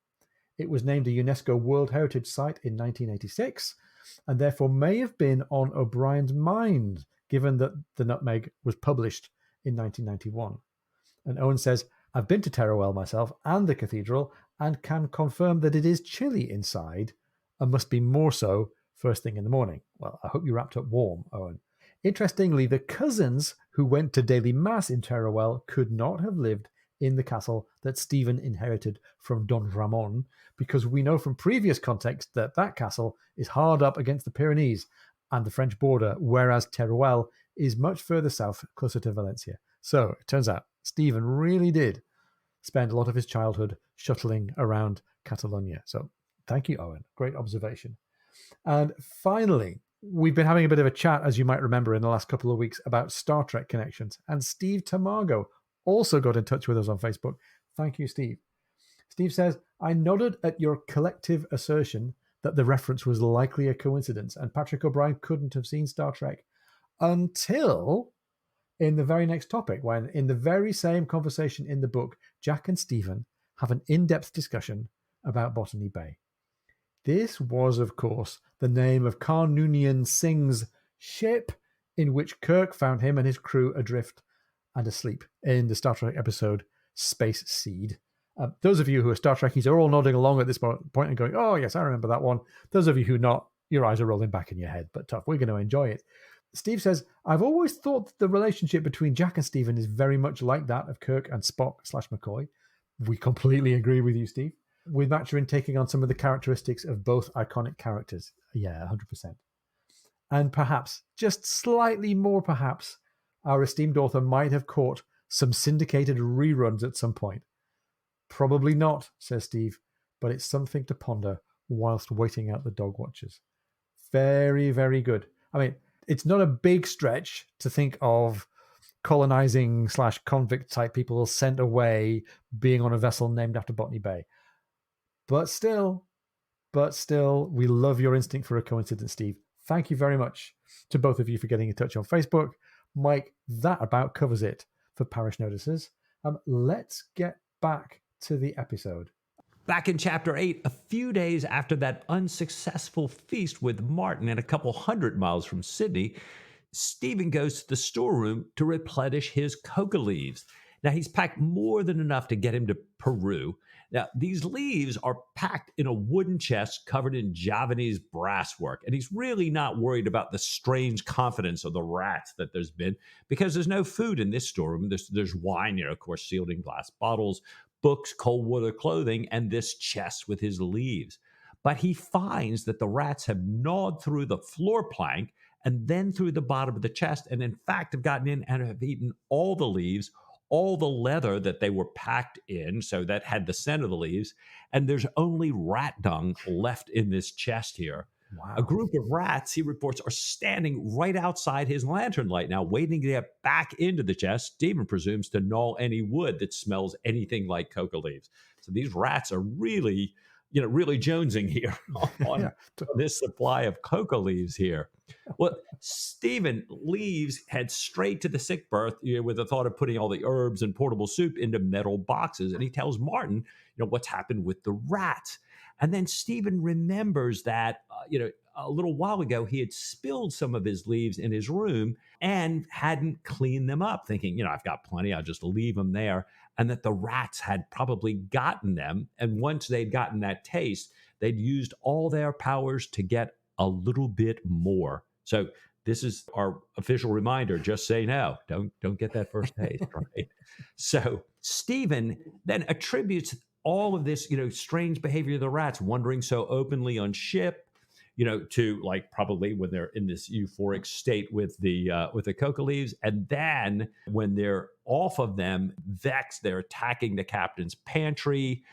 It was named a UNESCO World Heritage Site in 1986, and therefore may have been on O'Brien's mind, given that the Nutmeg was published in 1991. And Owen says, I've been to Teruel myself and the cathedral, and can confirm that it is chilly inside, and must be more so first thing in the morning. Well, I hope you wrapped up warm, Owen. Interestingly, the cousins who went to daily mass in Teruel could not have lived in the castle that Stephen inherited from Don Ramon, because we know from previous context that that castle is hard up against the Pyrenees and the French border, whereas Teruel is much further south, closer to Valencia. So it turns out Stephen really did spend a lot of his childhood shuttling around Catalonia. So thank you, Owen. Great observation. And finally, we've been having a bit of a chat, as you might remember, in the last couple of weeks about Star Trek connections. And Steve Tamago also got in touch with us on Facebook. Thank you, Steve. Steve says, I nodded at your collective assertion that the reference was likely a coincidence and Patrick O'Brian couldn't have seen Star Trek until in the very next topic, when in the very same conversation in the book, Jack and Stephen have an in-depth discussion about Botany Bay. This was, of course, the name of Khan Noonien Singh's ship, in which Kirk found him and his crew adrift and asleep in the Star Trek episode Space Seed. Those of you who are Star Trekkies are all nodding along at this point and going, oh, yes, I remember that one. Those of you who not, your eyes are rolling back in your head, but tough. We're going to enjoy it. Steve says, I've always thought that the relationship between Jack and Stephen is very much like that of Kirk and Spock/McCoy. We completely agree with you, Steve. With Maturin taking on some of the characteristics of both iconic characters. Yeah, 100%. And perhaps, just slightly more perhaps, our esteemed author might have caught some syndicated reruns at some point. Probably not, says Steve, but it's something to ponder whilst waiting out the dog watchers. Very, very good. I mean, it's not a big stretch to think of colonizing/convict type people sent away being on a vessel named after Botany Bay. But still, we love your instinct for a coincidence, Steve. Thank you very much to both of you for getting in touch on Facebook. Mike, that about covers it for Parish Notices. Let's get back to the episode.
Back in Chapter 8, a few days after that unsuccessful feast with Martin and a couple 100 miles from Sydney, Stephen goes to the storeroom to replenish his coca leaves. Now, he's packed more than enough to get him to Peru. Now, these leaves are packed in a wooden chest covered in Javanese brasswork, and he's really not worried about the strange confidence of the rats that there's been, because there's no food in this storeroom. There's wine, of course, sealed in glass bottles, books, cold water clothing, and this chest with his leaves. But he finds that the rats have gnawed through the floor plank and then through the bottom of the chest, and in fact have gotten in and have eaten all the leaves, all the leather that they were packed in, so that had the scent of the leaves, and there's only rat dung left in this chest here.
Wow.
A group of rats, he reports, are standing right outside his lantern light now, waiting to get back into the chest. Stephen presumes to gnaw any wood that smells anything like coca leaves. So these rats are really jonesing here on this supply of coca leaves here. Well, Stephen leaves, heads straight to the sick berth with the thought of putting all the herbs and portable soup into metal boxes. And he tells Martin, what's happened with the rats. And then Stephen remembers that, a little while ago, he had spilled some of his leaves in his room and hadn't cleaned them up, thinking, I've got plenty, I'll just leave them there. And that the rats had probably gotten them. And once they'd gotten that taste, they'd used all their powers to get a little bit more. So this is our official reminder. Just say no. Don't get that first taste, right? So Stephen then attributes all of this, strange behavior of the rats, wandering so openly on ship, to probably when they're in this euphoric state with the coca leaves, and then when they're off of them, vexed, they're attacking the captain's pantry.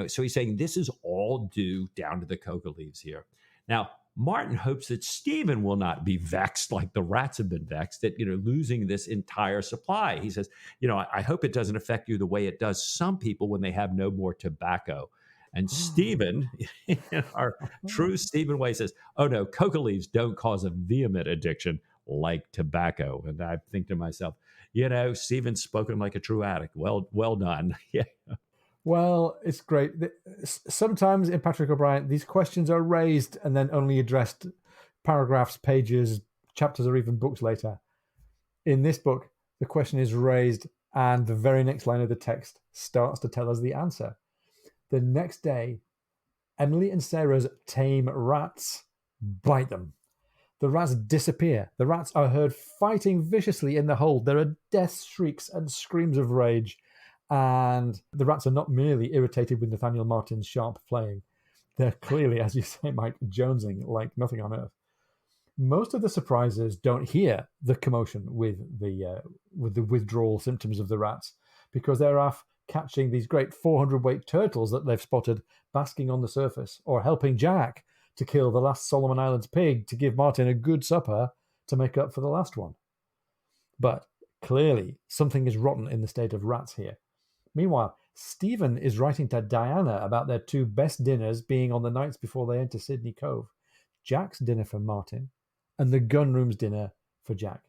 So he's saying this is all due down to the coca leaves here. Now, Martin hopes that Stephen will not be vexed like the rats have been vexed at, losing this entire supply. He says, I hope it doesn't affect you the way it does some people when they have no more tobacco. And Stephen, in our true Stephen way, says, oh no, coca leaves don't cause a vehement addiction like tobacco. And I think to myself, Stephen's spoken like a true addict. Well done. Yeah.
Well, it's great. Sometimes in Patrick O'Brian, these questions are raised and then only addressed paragraphs, pages, chapters, or even books later. In this book, the question is raised, and the very next line of the text starts to tell us the answer. The next day, Emily and Sarah's tame rats bite them. The rats disappear. The rats are heard fighting viciously in the hold. There are death shrieks and screams of rage. And the rats are not merely irritated with Nathaniel Martin's sharp playing. They're clearly, as you say, Mike, jonesing like nothing on earth. Most of the surprises don't hear the commotion with the withdrawal symptoms of the rats, because they're off catching these great 400-weight turtles that they've spotted basking on the surface, or helping Jack to kill the last Solomon Islands pig to give Martin a good supper to make up for the last one. But clearly, something is rotten in the state of rats here. Meanwhile, Stephen is writing to Diana about their two best dinners being on the nights before they enter Sydney Cove. Jack's dinner for Martin and the gunroom's dinner for Jack.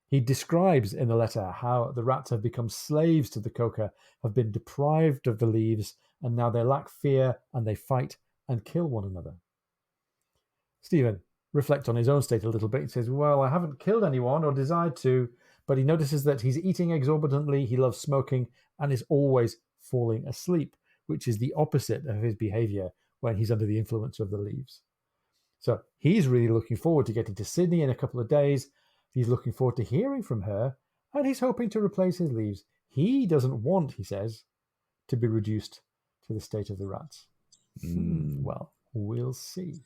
He describes in the letter how the rats have become slaves to the coca, have been deprived of the leaves, and now they lack fear and they fight and kill one another. Stephen reflects on his own state a little bit. He says, well, I haven't killed anyone or desired to, but he notices that he's eating exorbitantly, he loves smoking, and is always falling asleep, which is the opposite of his behavior when he's under the influence of the leaves. So he's really looking forward to getting to Sydney in a couple of days. He's looking forward to hearing from her, and he's hoping to replace his leaves. He doesn't want, he says, to be reduced to the state of the rats. Well, we'll see.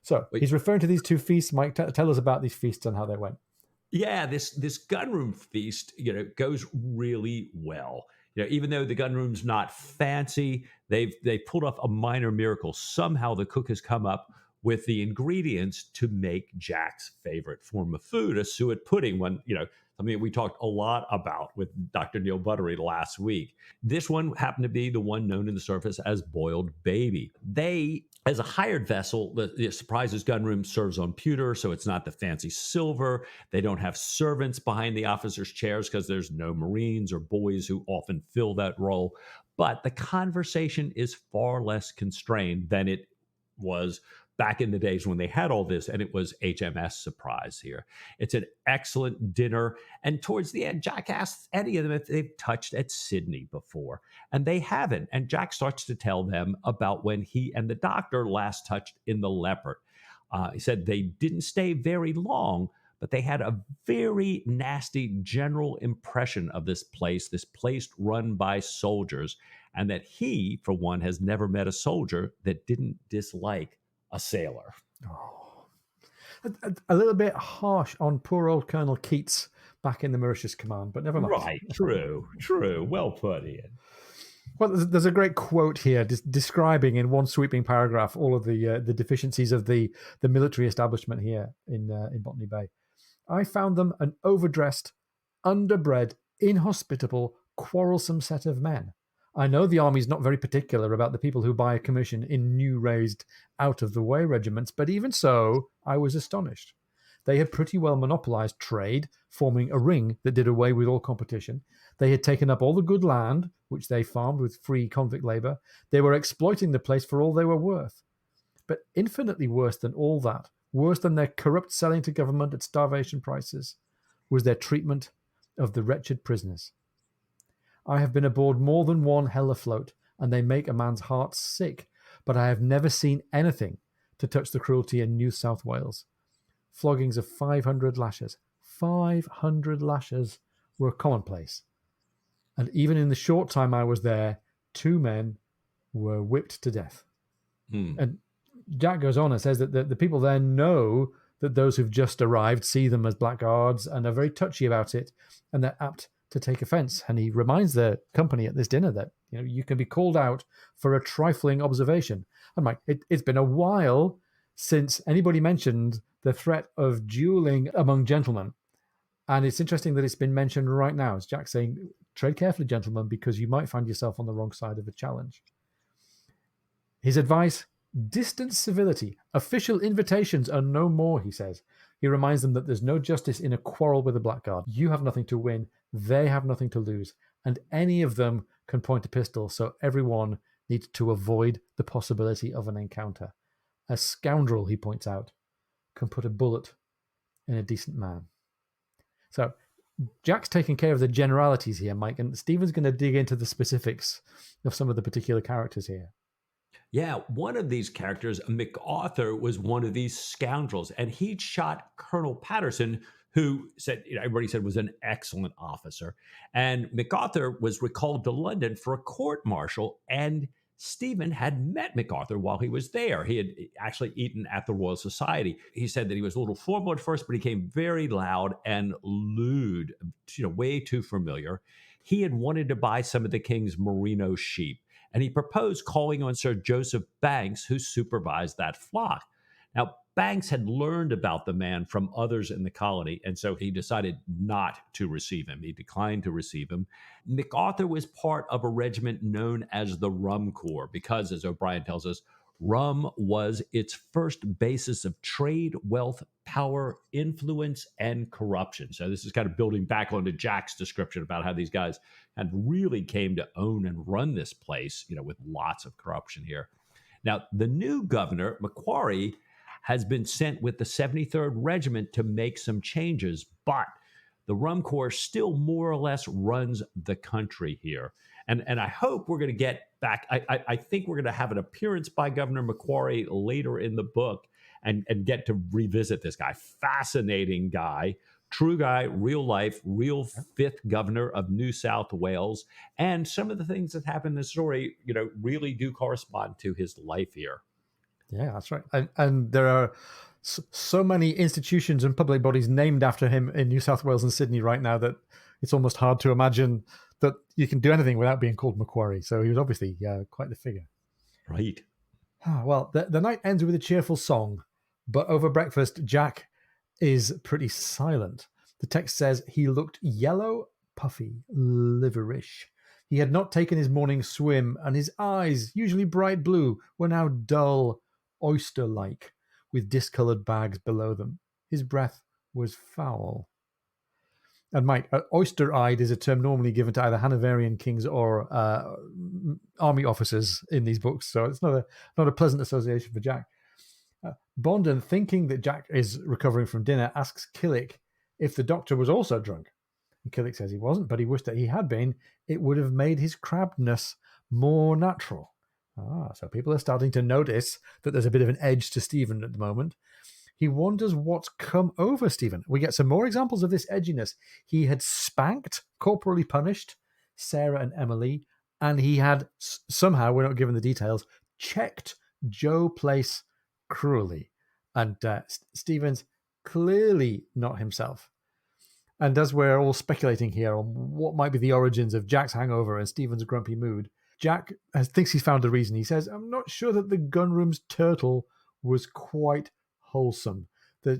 So he's referring to these two feasts. Mike, tell us about these feasts and how they went.
Yeah, this gunroom feast, goes really well. Even though the gunroom's not fancy, they've pulled off a minor miracle. Somehow the cook has come up with the ingredients to make Jack's favorite form of food, a suet pudding. Something we talked a lot about with Dr. Neil Buttery last week. This one happened to be the one known in the service as boiled baby. They, as a hired vessel, the Surprises gunroom serves on pewter, so it's not the fancy silver. They don't have servants behind the officers' chairs because there's no Marines or boys who often fill that role. But the conversation is far less constrained than it was back in the days when they had all this, and it was HMS Surprise here. It's an excellent dinner. And towards the end, Jack asks any of them if they've touched at Sydney before. And they haven't. And Jack starts to tell them about when he and the doctor last touched in the Leopard. He said they didn't stay very long, but they had a very nasty general impression of this place run by soldiers, and that he, for one, has never met a soldier that didn't dislike a sailor.
Oh. A little bit harsh on poor old Colonel Keats back in the Mauritius Command, but never mind.
Right, true. Well put, Ian.
Well, there's a great quote here describing in one sweeping paragraph all of the deficiencies of the military establishment here in Botany Bay. I found them an overdressed, underbred, inhospitable, quarrelsome set of men. I know the army's not very particular about the people who buy a commission in new-raised, out-of-the-way regiments, but even so, I was astonished. They had pretty well monopolized trade, forming a ring that did away with all competition. They had taken up all the good land, which they farmed with free convict labor. They were exploiting the place for all they were worth. But infinitely worse than all that, worse than their corrupt selling to government at starvation prices, was their treatment of the wretched prisoners. I have been aboard more than one hell afloat, and they make a man's heart sick, but I have never seen anything to touch the cruelty in New South Wales. Floggings of 500 lashes. 500 lashes were commonplace. And even in the short time I was there, 2 men were whipped to death. And Jack goes on and says that the people there know that those who've just arrived see them as blackguards and are very touchy about it, and they're apt to take offense. And he reminds the company at this dinner that you can be called out for a trifling observation. And Mike, it's been a while since anybody mentioned the threat of dueling among gentlemen. And it's interesting that it's been mentioned right now. It's Jack saying, tread carefully, gentlemen, because you might find yourself on the wrong side of a challenge. His advice, distant civility. Official invitations are no more, he says. He reminds them that there's no justice in a quarrel with a blackguard. You have nothing to win. They have nothing to lose. And any of them can point a pistol, so everyone needs to avoid the possibility of an encounter. A scoundrel, he points out, can put a bullet in a decent man. So Jack's taking care of the generalities here, Mike, and Stephen's going to dig into the specifics of some of the particular characters here.
Yeah, one of these characters, MacArthur, was one of these scoundrels, and he'd shot Colonel Patterson, who said, everybody said was an excellent officer. And MacArthur was recalled to London for a court martial, and Stephen had met MacArthur while he was there. He had actually eaten at the Royal Society. He said that he was a little formal at first, but he became very loud and lewd, way too familiar. He had wanted to buy some of the king's merino sheep, and he proposed calling on Sir Joseph Banks, who supervised that flock. Now, Banks had learned about the man from others in the colony, and so he decided not to receive him. He declined to receive him. MacArthur was part of a regiment known as the Rum Corps because, as O'Brien tells us, rum was its first basis of trade, wealth, power, influence, and corruption. So this is kind of building back onto Jack's description about how these guys had really came to own and run this place, with lots of corruption here. Now, the new governor, Macquarie, has been sent with the 73rd Regiment to make some changes, but the Rum Corps still more or less runs the country here. And I hope we're going to get back. I think we're going to have an appearance by Governor Macquarie later in the book and get to revisit this guy. Fascinating guy, true guy, real life, real fifth governor of New South Wales. And some of the things that happen in the story, really do correspond to his life here.
Yeah, that's right. And there are so many institutions and public bodies named after him in New South Wales and Sydney right now that it's almost hard to imagine that you can do anything without being called Macquarie. So he was obviously quite the figure.
Right.
Well, the night ends with a cheerful song, but over breakfast, Jack is pretty silent. The text says he looked yellow, puffy, liverish. He had not taken his morning swim, and his eyes, usually bright blue, were now dull, oyster-like, with discoloured bags below them. His breath was foul. And Mike, oyster-eyed is a term normally given to either Hanoverian kings or army officers in these books, so it's not a pleasant association for Jack. Bondon, thinking that Jack is recovering from dinner, asks Killick if the doctor was also drunk. And Killick says he wasn't, but he wished that he had been. It would have made his crabbedness more natural. So people are starting to notice that there's a bit of an edge to Stephen at the moment. He wonders what's come over Stephen. We get some more examples of this edginess. He had spanked, corporally punished Sarah and Emily, and he had somehow, we're not given the details, checked Joe Place cruelly. And Stephen's clearly not himself. And as we're all speculating here on what might be the origins of Jack's hangover and Stephen's grumpy mood, Jack thinks he's found the reason. He says, I'm not sure that the gunroom's turtle was quite wholesome.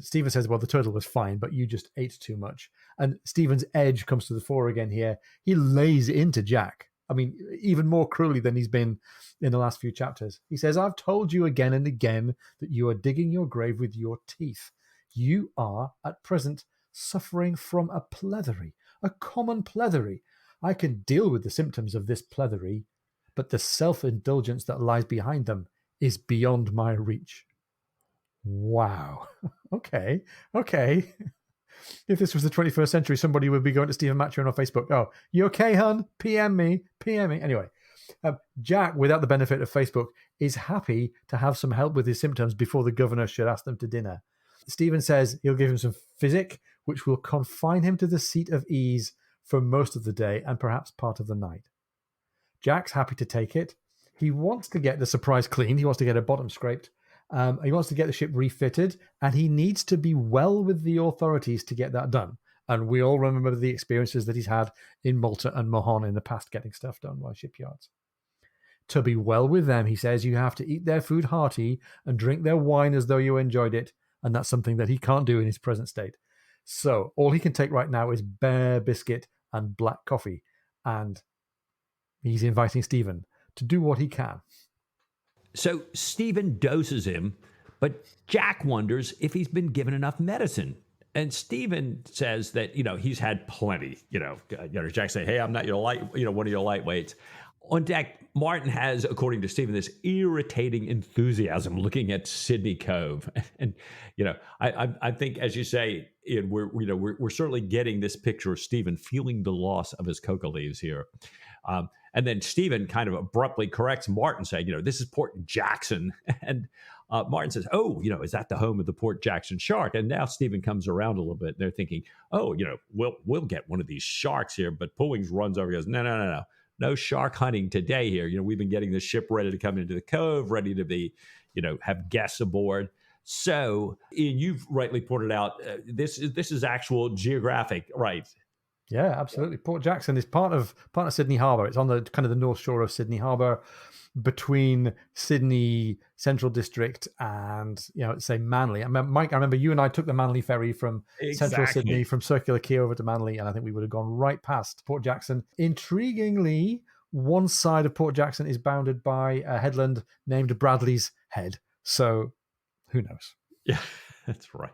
Stephen says, well, the turtle was fine, but you just ate too much. And Stephen's edge comes to the fore again here. He lays into Jack. I mean, even more cruelly than he's been in the last few chapters. He says, I've told you again and again that you are digging your grave with your teeth. You are, at present, suffering from a plethory, a common plethory. I can deal with the symptoms of this plethory, but the self-indulgence that lies behind them is beyond my reach. Wow. Okay. If this was the 21st century, somebody would be going to Stephen Maturin on Facebook. Oh, you okay, hun? PM me. Anyway, Jack, without the benefit of Facebook, is happy to have some help with his symptoms before the governor should ask them to dinner. Stephen says he'll give him some physic, which will confine him to the seat of ease for most of the day and perhaps part of the night. Jack's happy to take it. He wants to get the surprise cleaned. He wants to get her bottom scraped. He wants to get the ship refitted, and he needs to be well with the authorities to get that done. And we all remember the experiences that he's had in Malta and Mahon in the past getting stuff done by shipyards. To be well with them, he says, you have to eat their food hearty and drink their wine as though you enjoyed it, and that's something that he can't do in his present state. So all he can take right now is bear biscuit and black coffee, and he's inviting Stephen to do what he can.
So Stephen doses him, but Jack wonders if he's been given enough medicine. And Stephen says that, he's had plenty. Jack say, hey, I'm not your one of your lightweights. On deck, Martin has, according to Stephen, this irritating enthusiasm looking at Sydney Cove. And, I think, as you say, Ian, we're certainly getting this picture of Stephen feeling the loss of his coca leaves here. And then Stephen kind of abruptly corrects Martin, saying, this is Port Jackson. And Martin says, oh, is that the home of the Port Jackson shark? And now Stephen comes around a little bit. They're thinking, oh, we'll get one of these sharks here. But Pullings runs over and goes, no. No shark hunting today here. We've been getting the ship ready to come into the cove, ready to be, have guests aboard. So, Ian, you've rightly pointed out, this is actual geographic, right?
Yeah, absolutely. Port Jackson is part of Sydney Harbour. It's on the kind of the north shore of Sydney Harbour, between Sydney Central District and, say Manly. Mike, I remember you and I took the Manly ferry from Central Sydney, from Circular Quay over to Manly, and I think we would have gone right past Port Jackson. Intriguingly, one side of Port Jackson is bounded by a headland named Bradley's Head. So who knows?
Yeah, that's right.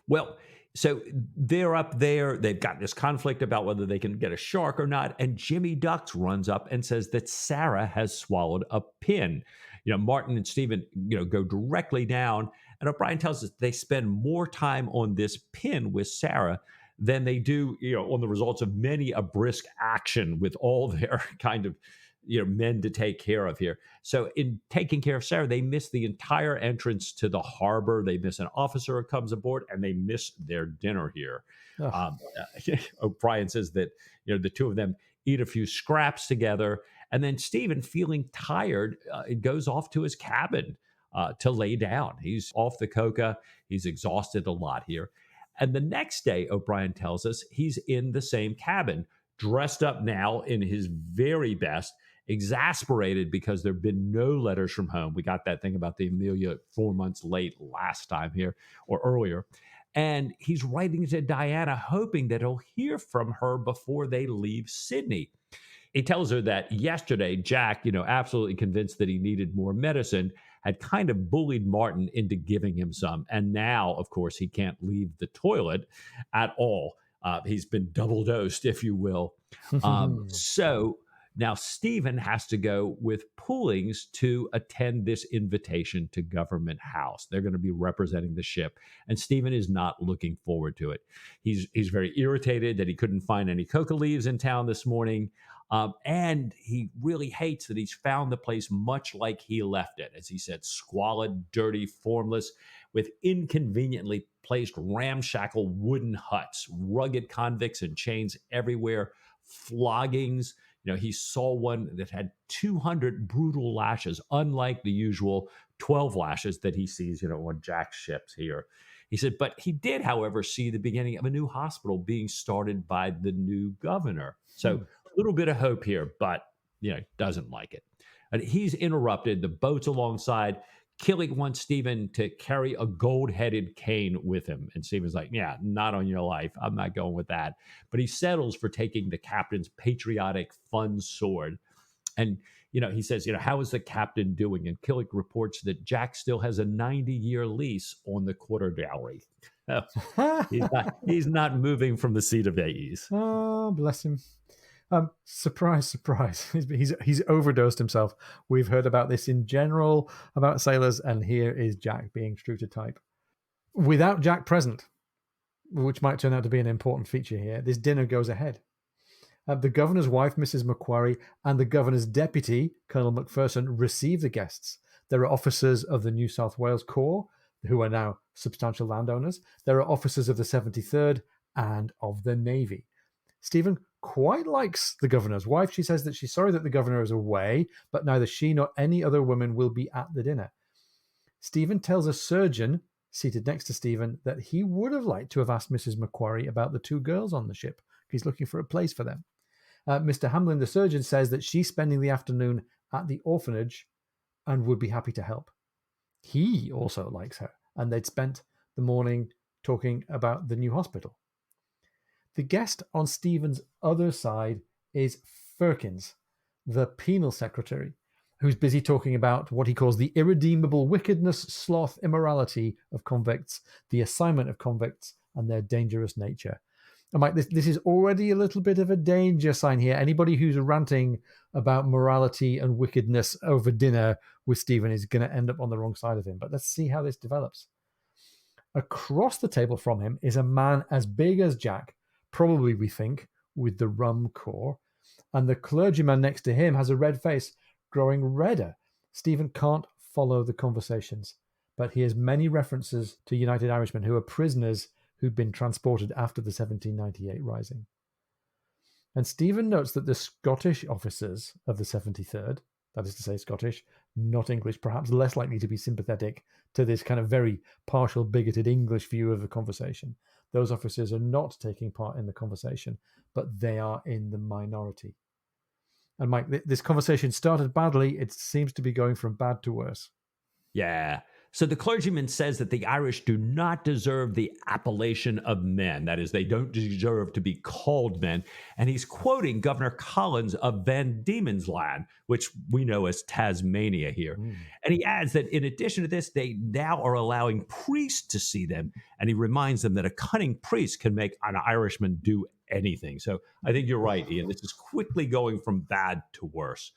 Well, so they're up there. They've got this conflict about whether they can get a shark or not. And Jimmy Ducks runs up and says that Sarah has swallowed a pin. Martin and Stephen, go directly down. And O'Brien tells us they spend more time on this pin with Sarah than they do, on the results of many a brisk action with all their kind of, men to take care of here. So in taking care of Sarah, they miss the entire entrance to the harbor. They miss an officer who comes aboard, and they miss their dinner here. O'Brien says that, the two of them eat a few scraps together. And then Stephen, feeling tired, goes off to his cabin to lay down. He's off the coca. He's exhausted a lot here. And the next day, O'Brien tells us, he's in the same cabin, dressed up now in his very best, exasperated because there have been no letters from home. We got that thing about the Amelia 4 months late last time here, or earlier. And he's writing to Diana, hoping that he'll hear from her before they leave Sydney. He tells her that yesterday, Jack, absolutely convinced that he needed more medicine, had kind of bullied Martin into giving him some. And now, of course, he can't leave the toilet at all. He's been double dosed, if you will. So now Stephen has to go with Pullings to attend this invitation to Government House. They're going to be representing the ship, and Stephen is not looking forward to it. He's very irritated that he couldn't find any coca leaves in town this morning, and he really hates that he's found the place much like he left it. As he said, squalid, dirty, formless, with inconveniently placed ramshackle wooden huts, rugged convicts in chains everywhere, floggings. He saw one that had 200 brutal lashes, unlike the usual 12 lashes that he sees, on Jack's ships here. He said, but he did, however, see the beginning of a new hospital being started by the new governor. So a little bit of hope here, but, doesn't like it. And he's interrupted. The boat's alongside. Killick wants Stephen to carry a gold-headed cane with him. And Stephen's like, yeah, not on your life. I'm not going with that. But he settles for taking the captain's patriotic, fun sword. And, he says, how is the captain doing? And Killick reports that Jack still has a 90-year lease on the quarter gallery. He's not moving from the seat of ease.
Oh, bless him. Surprise, surprise. He's overdosed himself. We've heard about this in general about sailors, and here is Jack being true to type. Without Jack present, which might turn out to be an important feature here, this dinner goes ahead. The governor's wife, Mrs. Macquarie, and the governor's deputy, Colonel Macpherson, receive the guests. There are officers of the New South Wales Corps, who are now substantial landowners. There are officers of the 73rd and of the Navy. Stephen quite likes the governor's wife. She says that she's sorry that the governor is away, but neither she nor any other woman will be at the dinner. Stephen tells a surgeon seated next to Stephen that he would have liked to have asked Mrs. Macquarie about the two girls on the ship. He's looking for a place for them. Mr. Hamlin, the surgeon, says that she's spending the afternoon at the orphanage and would be happy to help. He also likes her, and they'd spent the morning talking about the new hospital. The guest on Stephen's other side is Firkins, the penal secretary, who's busy talking about what he calls the irredeemable wickedness, sloth, immorality of convicts, the assignment of convicts, and their dangerous nature. I'm like, this is already a little bit of a danger sign here. Anybody who's ranting about morality and wickedness over dinner with Stephen is going to end up on the wrong side of him. But let's see how this develops. Across the table from him is a man as big as Jack, probably, we think, with the rum core. And the clergyman next to him has a red face, growing redder. Stephen can't follow the conversations, but he has many references to United Irishmen who are prisoners who'd been transported after the 1798 Rising. And Stephen notes that the Scottish officers of the 73rd, that is to say Scottish, not English, perhaps less likely to be sympathetic to this kind of very partial, bigoted English view of the conversation. Those officers are not taking part in the conversation, but they are in the minority. And Mike, this conversation started badly. It seems to be going from bad to worse.
Yeah. So the clergyman says that the Irish do not deserve the appellation of men. That is, they don't deserve to be called men. And he's quoting Governor Collins of Van Diemen's Land, which we know as Tasmania here. And he adds that in addition to this, they now are allowing priests to see them. And he reminds them that a cunning priest can make an Irishman do anything. So I think you're right, Ian. This is quickly going from bad to worse.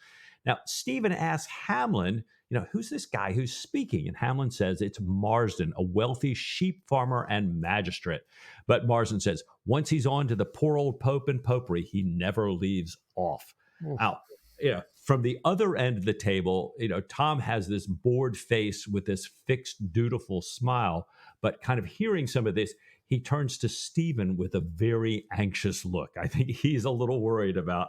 Now, Stephen asks Hamlin, who's this guy who's speaking? And Hamlin says it's Marsden, a wealthy sheep farmer and magistrate. But Marsden says once he's on to the poor old Pope and Popery, he never leaves off.
Oof.
Now, from the other end of the table, Tom has this bored face with this fixed, dutiful smile. But kind of hearing some of this, he turns to Stephen with a very anxious look. I think he's a little worried about,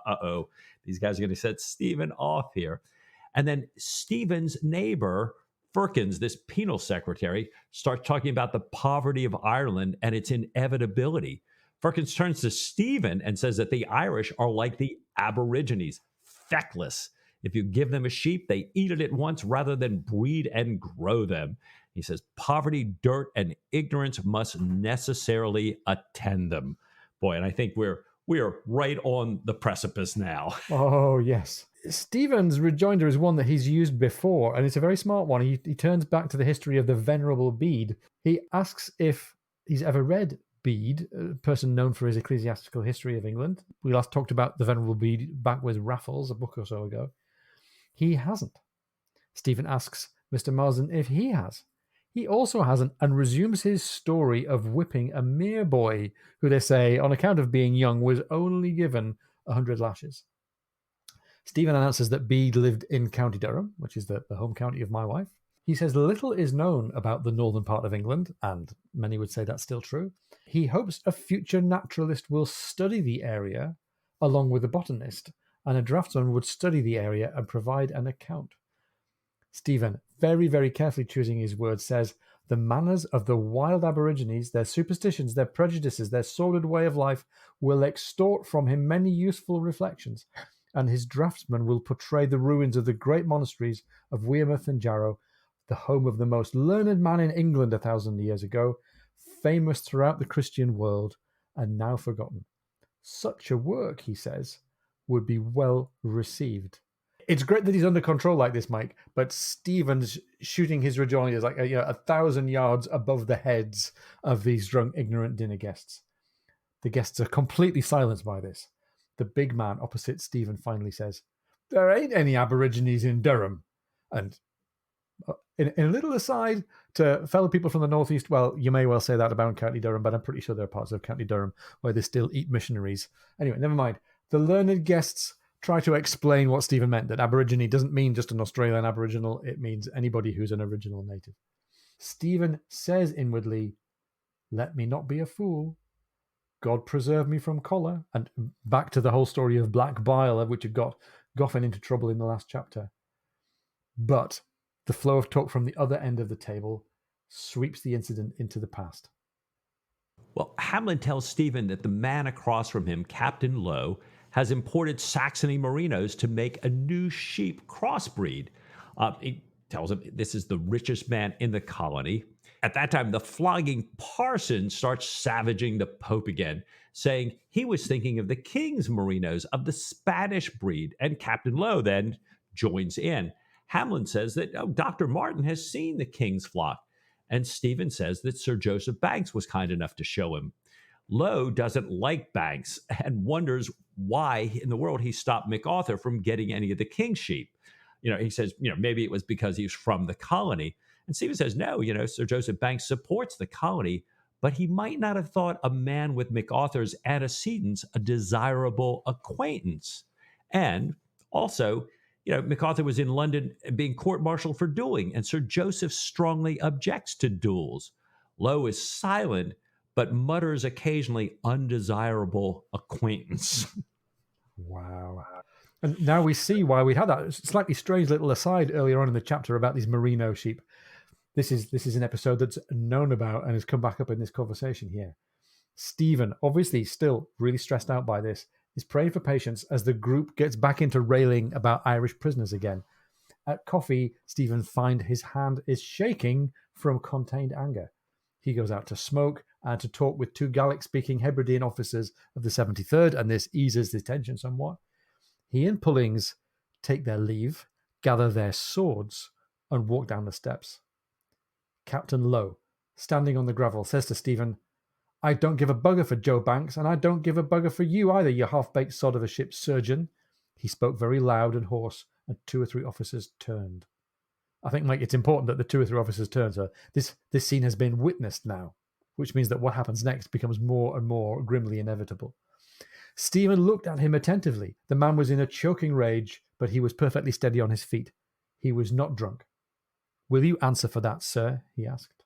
these guys are going to set Stephen off here. And then Stephen's neighbor, Firkins, this penal secretary, starts talking about the poverty of Ireland and its inevitability. Firkins turns to Stephen and says that the Irish are like the Aborigines, feckless. If you give them a sheep, they eat it at once rather than breed and grow them. He says poverty, dirt, and ignorance must necessarily attend them. Boy, and I think we are right on the precipice now.
Oh, yes. Stephen's rejoinder is one that he's used before, and it's a very smart one. He turns back to the history of the Venerable Bede. He asks if he's ever read Bede, a person known for his ecclesiastical history of England. We last talked about the Venerable Bede back with Raffles a book or so ago. He hasn't. Stephen asks Mr. Marsden if he has. He also hasn't, and resumes his story of whipping a mere boy who, they say, on account of being young, was only given 100 lashes. Stephen announces that Bede lived in County Durham, which is the home county of my wife. He says little is known about the northern part of England, and many would say that's still true. He hopes a future naturalist will study the area along with a botanist, and a draftsman would study the area and provide an account. Stephen, very, very carefully choosing his words, says the manners of the wild Aborigines, their superstitions, their prejudices, their sordid way of life will extort from him many useful reflections, and his draftsman will portray the ruins of the great monasteries of Wearmouth and Jarrow, the home of the most learned man in England 1,000 years ago, famous throughout the Christian world, and now forgotten. Such a work, he says, would be well received. It's great that he's under control like this, Mike, but Stephen's shooting his rejoinders like 1,000 yards above the heads of these drunk, ignorant dinner guests. The guests are completely silenced by this. The big man opposite Stephen finally says, "There ain't any Aborigines in Durham." And in a little aside to fellow people from the northeast, well, you may well say that about County Durham, but I'm pretty sure there are parts of County Durham where they still eat missionaries. Anyway, never mind. The learned guests try to explain what Stephen meant, that Aborigine doesn't mean just an Australian Aboriginal, it means anybody who's an original native. Stephen says inwardly, "Let me not be a fool. God preserve me from choler," and back to the whole story of black bile, of which had got Goffin into trouble in the last chapter. But the flow of talk from the other end of the table sweeps the incident into the past.
Well, Hamlin tells Stephen that the man across from him, Captain Lowe, has imported Saxony Merinos to make a new sheep crossbreed. He tells him this is the richest man in the colony. At that time, the flogging parson starts savaging the Pope again, saying he was thinking of the king's Merinos of the Spanish breed, and Captain Lowe then joins in. Hamlin says that Dr. Martin has seen the king's flock, and Stephen says that Sir Joseph Banks was kind enough to show him. Lowe doesn't like Banks and wonders why in the world he stopped MacArthur from getting any of the king's sheep. He says, maybe it was because he's from the colony. And Stephen says, no, Sir Joseph Banks supports the colony, but he might not have thought a man with MacArthur's antecedents a desirable acquaintance. And also, MacArthur was in London being court-martialed for dueling, and Sir Joseph strongly objects to duels. Lowe is silent, but mutters occasionally undesirable acquaintance.
Wow. And now we see why we had that slightly strange little aside earlier on in the chapter about these merino sheep. This is an episode that's known about and has come back up in this conversation here. Stephen, obviously still really stressed out by this, is praying for patience as the group gets back into railing about Irish prisoners again. At coffee, Stephen finds his hand is shaking from contained anger. He goes out to smoke and to talk with two Gallic-speaking Hebridean officers of the 73rd, and this eases the tension somewhat. He and Pullings take their leave, gather their swords, and walk down the steps. Captain Lowe, standing on the gravel, says to Stephen, I don't give a bugger for Joe Banks, and I don't give a bugger for you either, you half-baked sod of a ship's surgeon. He spoke very loud and hoarse, and 2 or 3 officers turned. I think, Mike, it's important that the 2 or 3 officers turn. So this scene has been witnessed now, which means that what happens next becomes more and more grimly inevitable. Stephen looked at him attentively. The man was in a choking rage, but he was perfectly steady on his feet. He was not drunk. Will you answer for that, sir? He asked.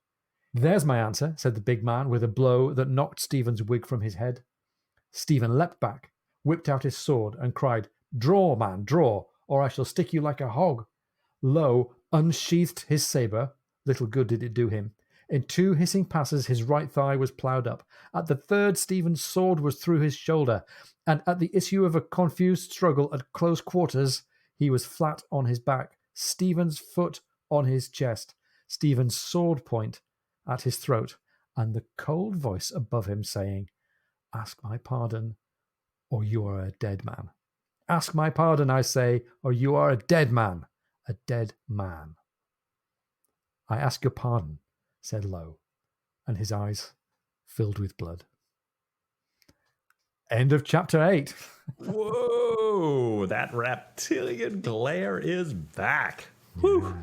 There's my answer, said the big man, with a blow that knocked Stephen's wig from his head. Stephen leapt back, whipped out his sword, and cried, Draw, man, draw, or I shall stick you like a hog. Lowe unsheathed his sabre. Little good did it do him. In 2 hissing passes, his right thigh was ploughed up. At the 3rd, Stephen's sword was through his shoulder, and at the issue of a confused struggle at close quarters, he was flat on his back, Stephen's foot on his chest, Stephen's sword point at his throat, and the cold voice above him saying, Ask my pardon, or you are a dead man. Ask my pardon, I say, or you are a dead man. A dead man. I ask your pardon, said Lowe, and his eyes filled with blood. End of chapter 8.
Whoa, that reptilian glare is back. Whew.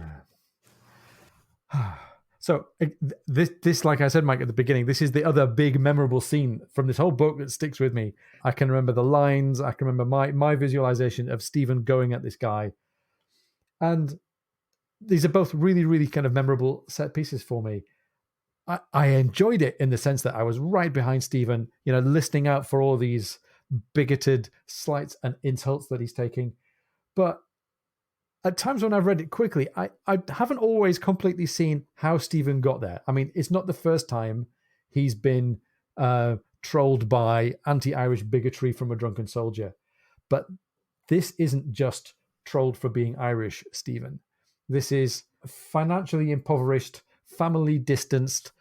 So this, like I said, Mike, at the beginning, this is the other big memorable scene from this whole book that sticks with me. I can remember the lines. I can remember my visualization of Stephen going at this guy. And these are both really, really kind of memorable set pieces for me. I enjoyed it in the sense that I was right behind Stephen, listening out for all these bigoted slights and insults that he's taking. But at times when I've read it quickly, I haven't always completely seen how Stephen got there. I mean, it's not the first time he's been trolled by anti-Irish bigotry from a drunken soldier. But this isn't just trolled for being Irish, Stephen. This is financially impoverished, family distanced,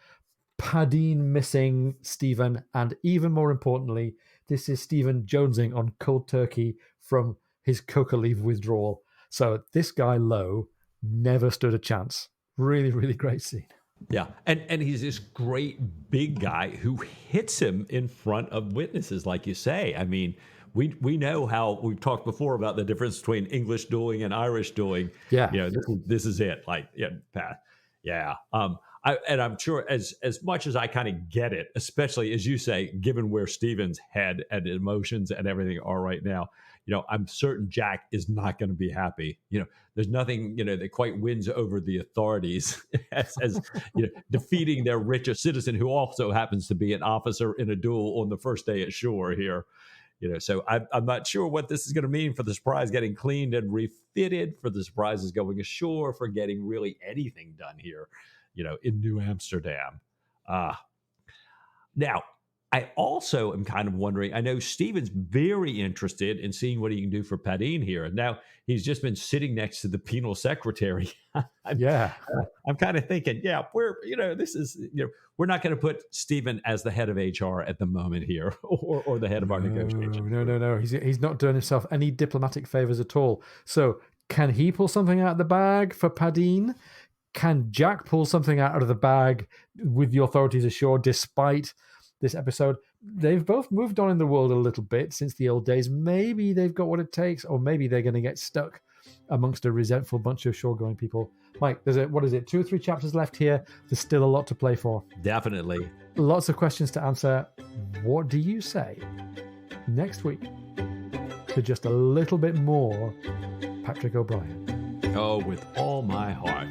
Padine missing Stephen, and even more importantly, this is Stephen jonesing on cold turkey from his coca leaf withdrawal. So this guy Lowe never stood a chance. Really, really great scene.
Yeah, and he's this great big guy who hits him in front of witnesses, like you say. I mean, we know how we've talked before about the difference between English dueling and Irish dueling.
Yeah,
this is it. Like, yeah. I'm sure as much as I kind of get it, especially as you say, given where Stephen's head and emotions and everything are right now, I'm certain Jack is not going to be happy. There's nothing, that quite wins over the authorities as defeating their richest citizen who also happens to be an officer in a duel on the first day at shore here. So I'm not sure what this is going to mean for the Surprise getting cleaned and refitted, for the Surprises going ashore, for getting really anything done here, in New Amsterdam. Now, I also am kind of wondering. I know Steven's very interested in seeing what he can do for Padine here, and now he's just been sitting next to the penal secretary. I'm,
Yeah.
I'm kind of thinking, yeah, this is, we're not going to put Steven as the head of HR at the moment here, or the head of our negotiations group.
No. He's not doing himself any diplomatic favors at all. So can he pull something out of the bag for Padine? Can Jack pull something out of the bag with the authorities ashore despite this episode? They've both moved on in the world a little bit since the old days. Maybe they've got what it takes, or maybe they're going to get stuck amongst a resentful bunch of shore-going people. Mike, there's 2 or 3 chapters left here. There's still a lot to play for.
Definitely.
Lots of questions to answer. What do you say next week to just a little bit more Patrick O'Brien?
Oh, with all my heart.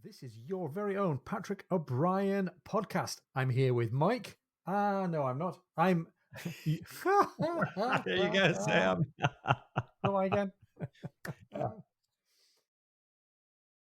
This is your very own Patrick O'Brien podcast. I'm here with Mike. No, I'm not. I'm.
There you go, Sam.
Go again.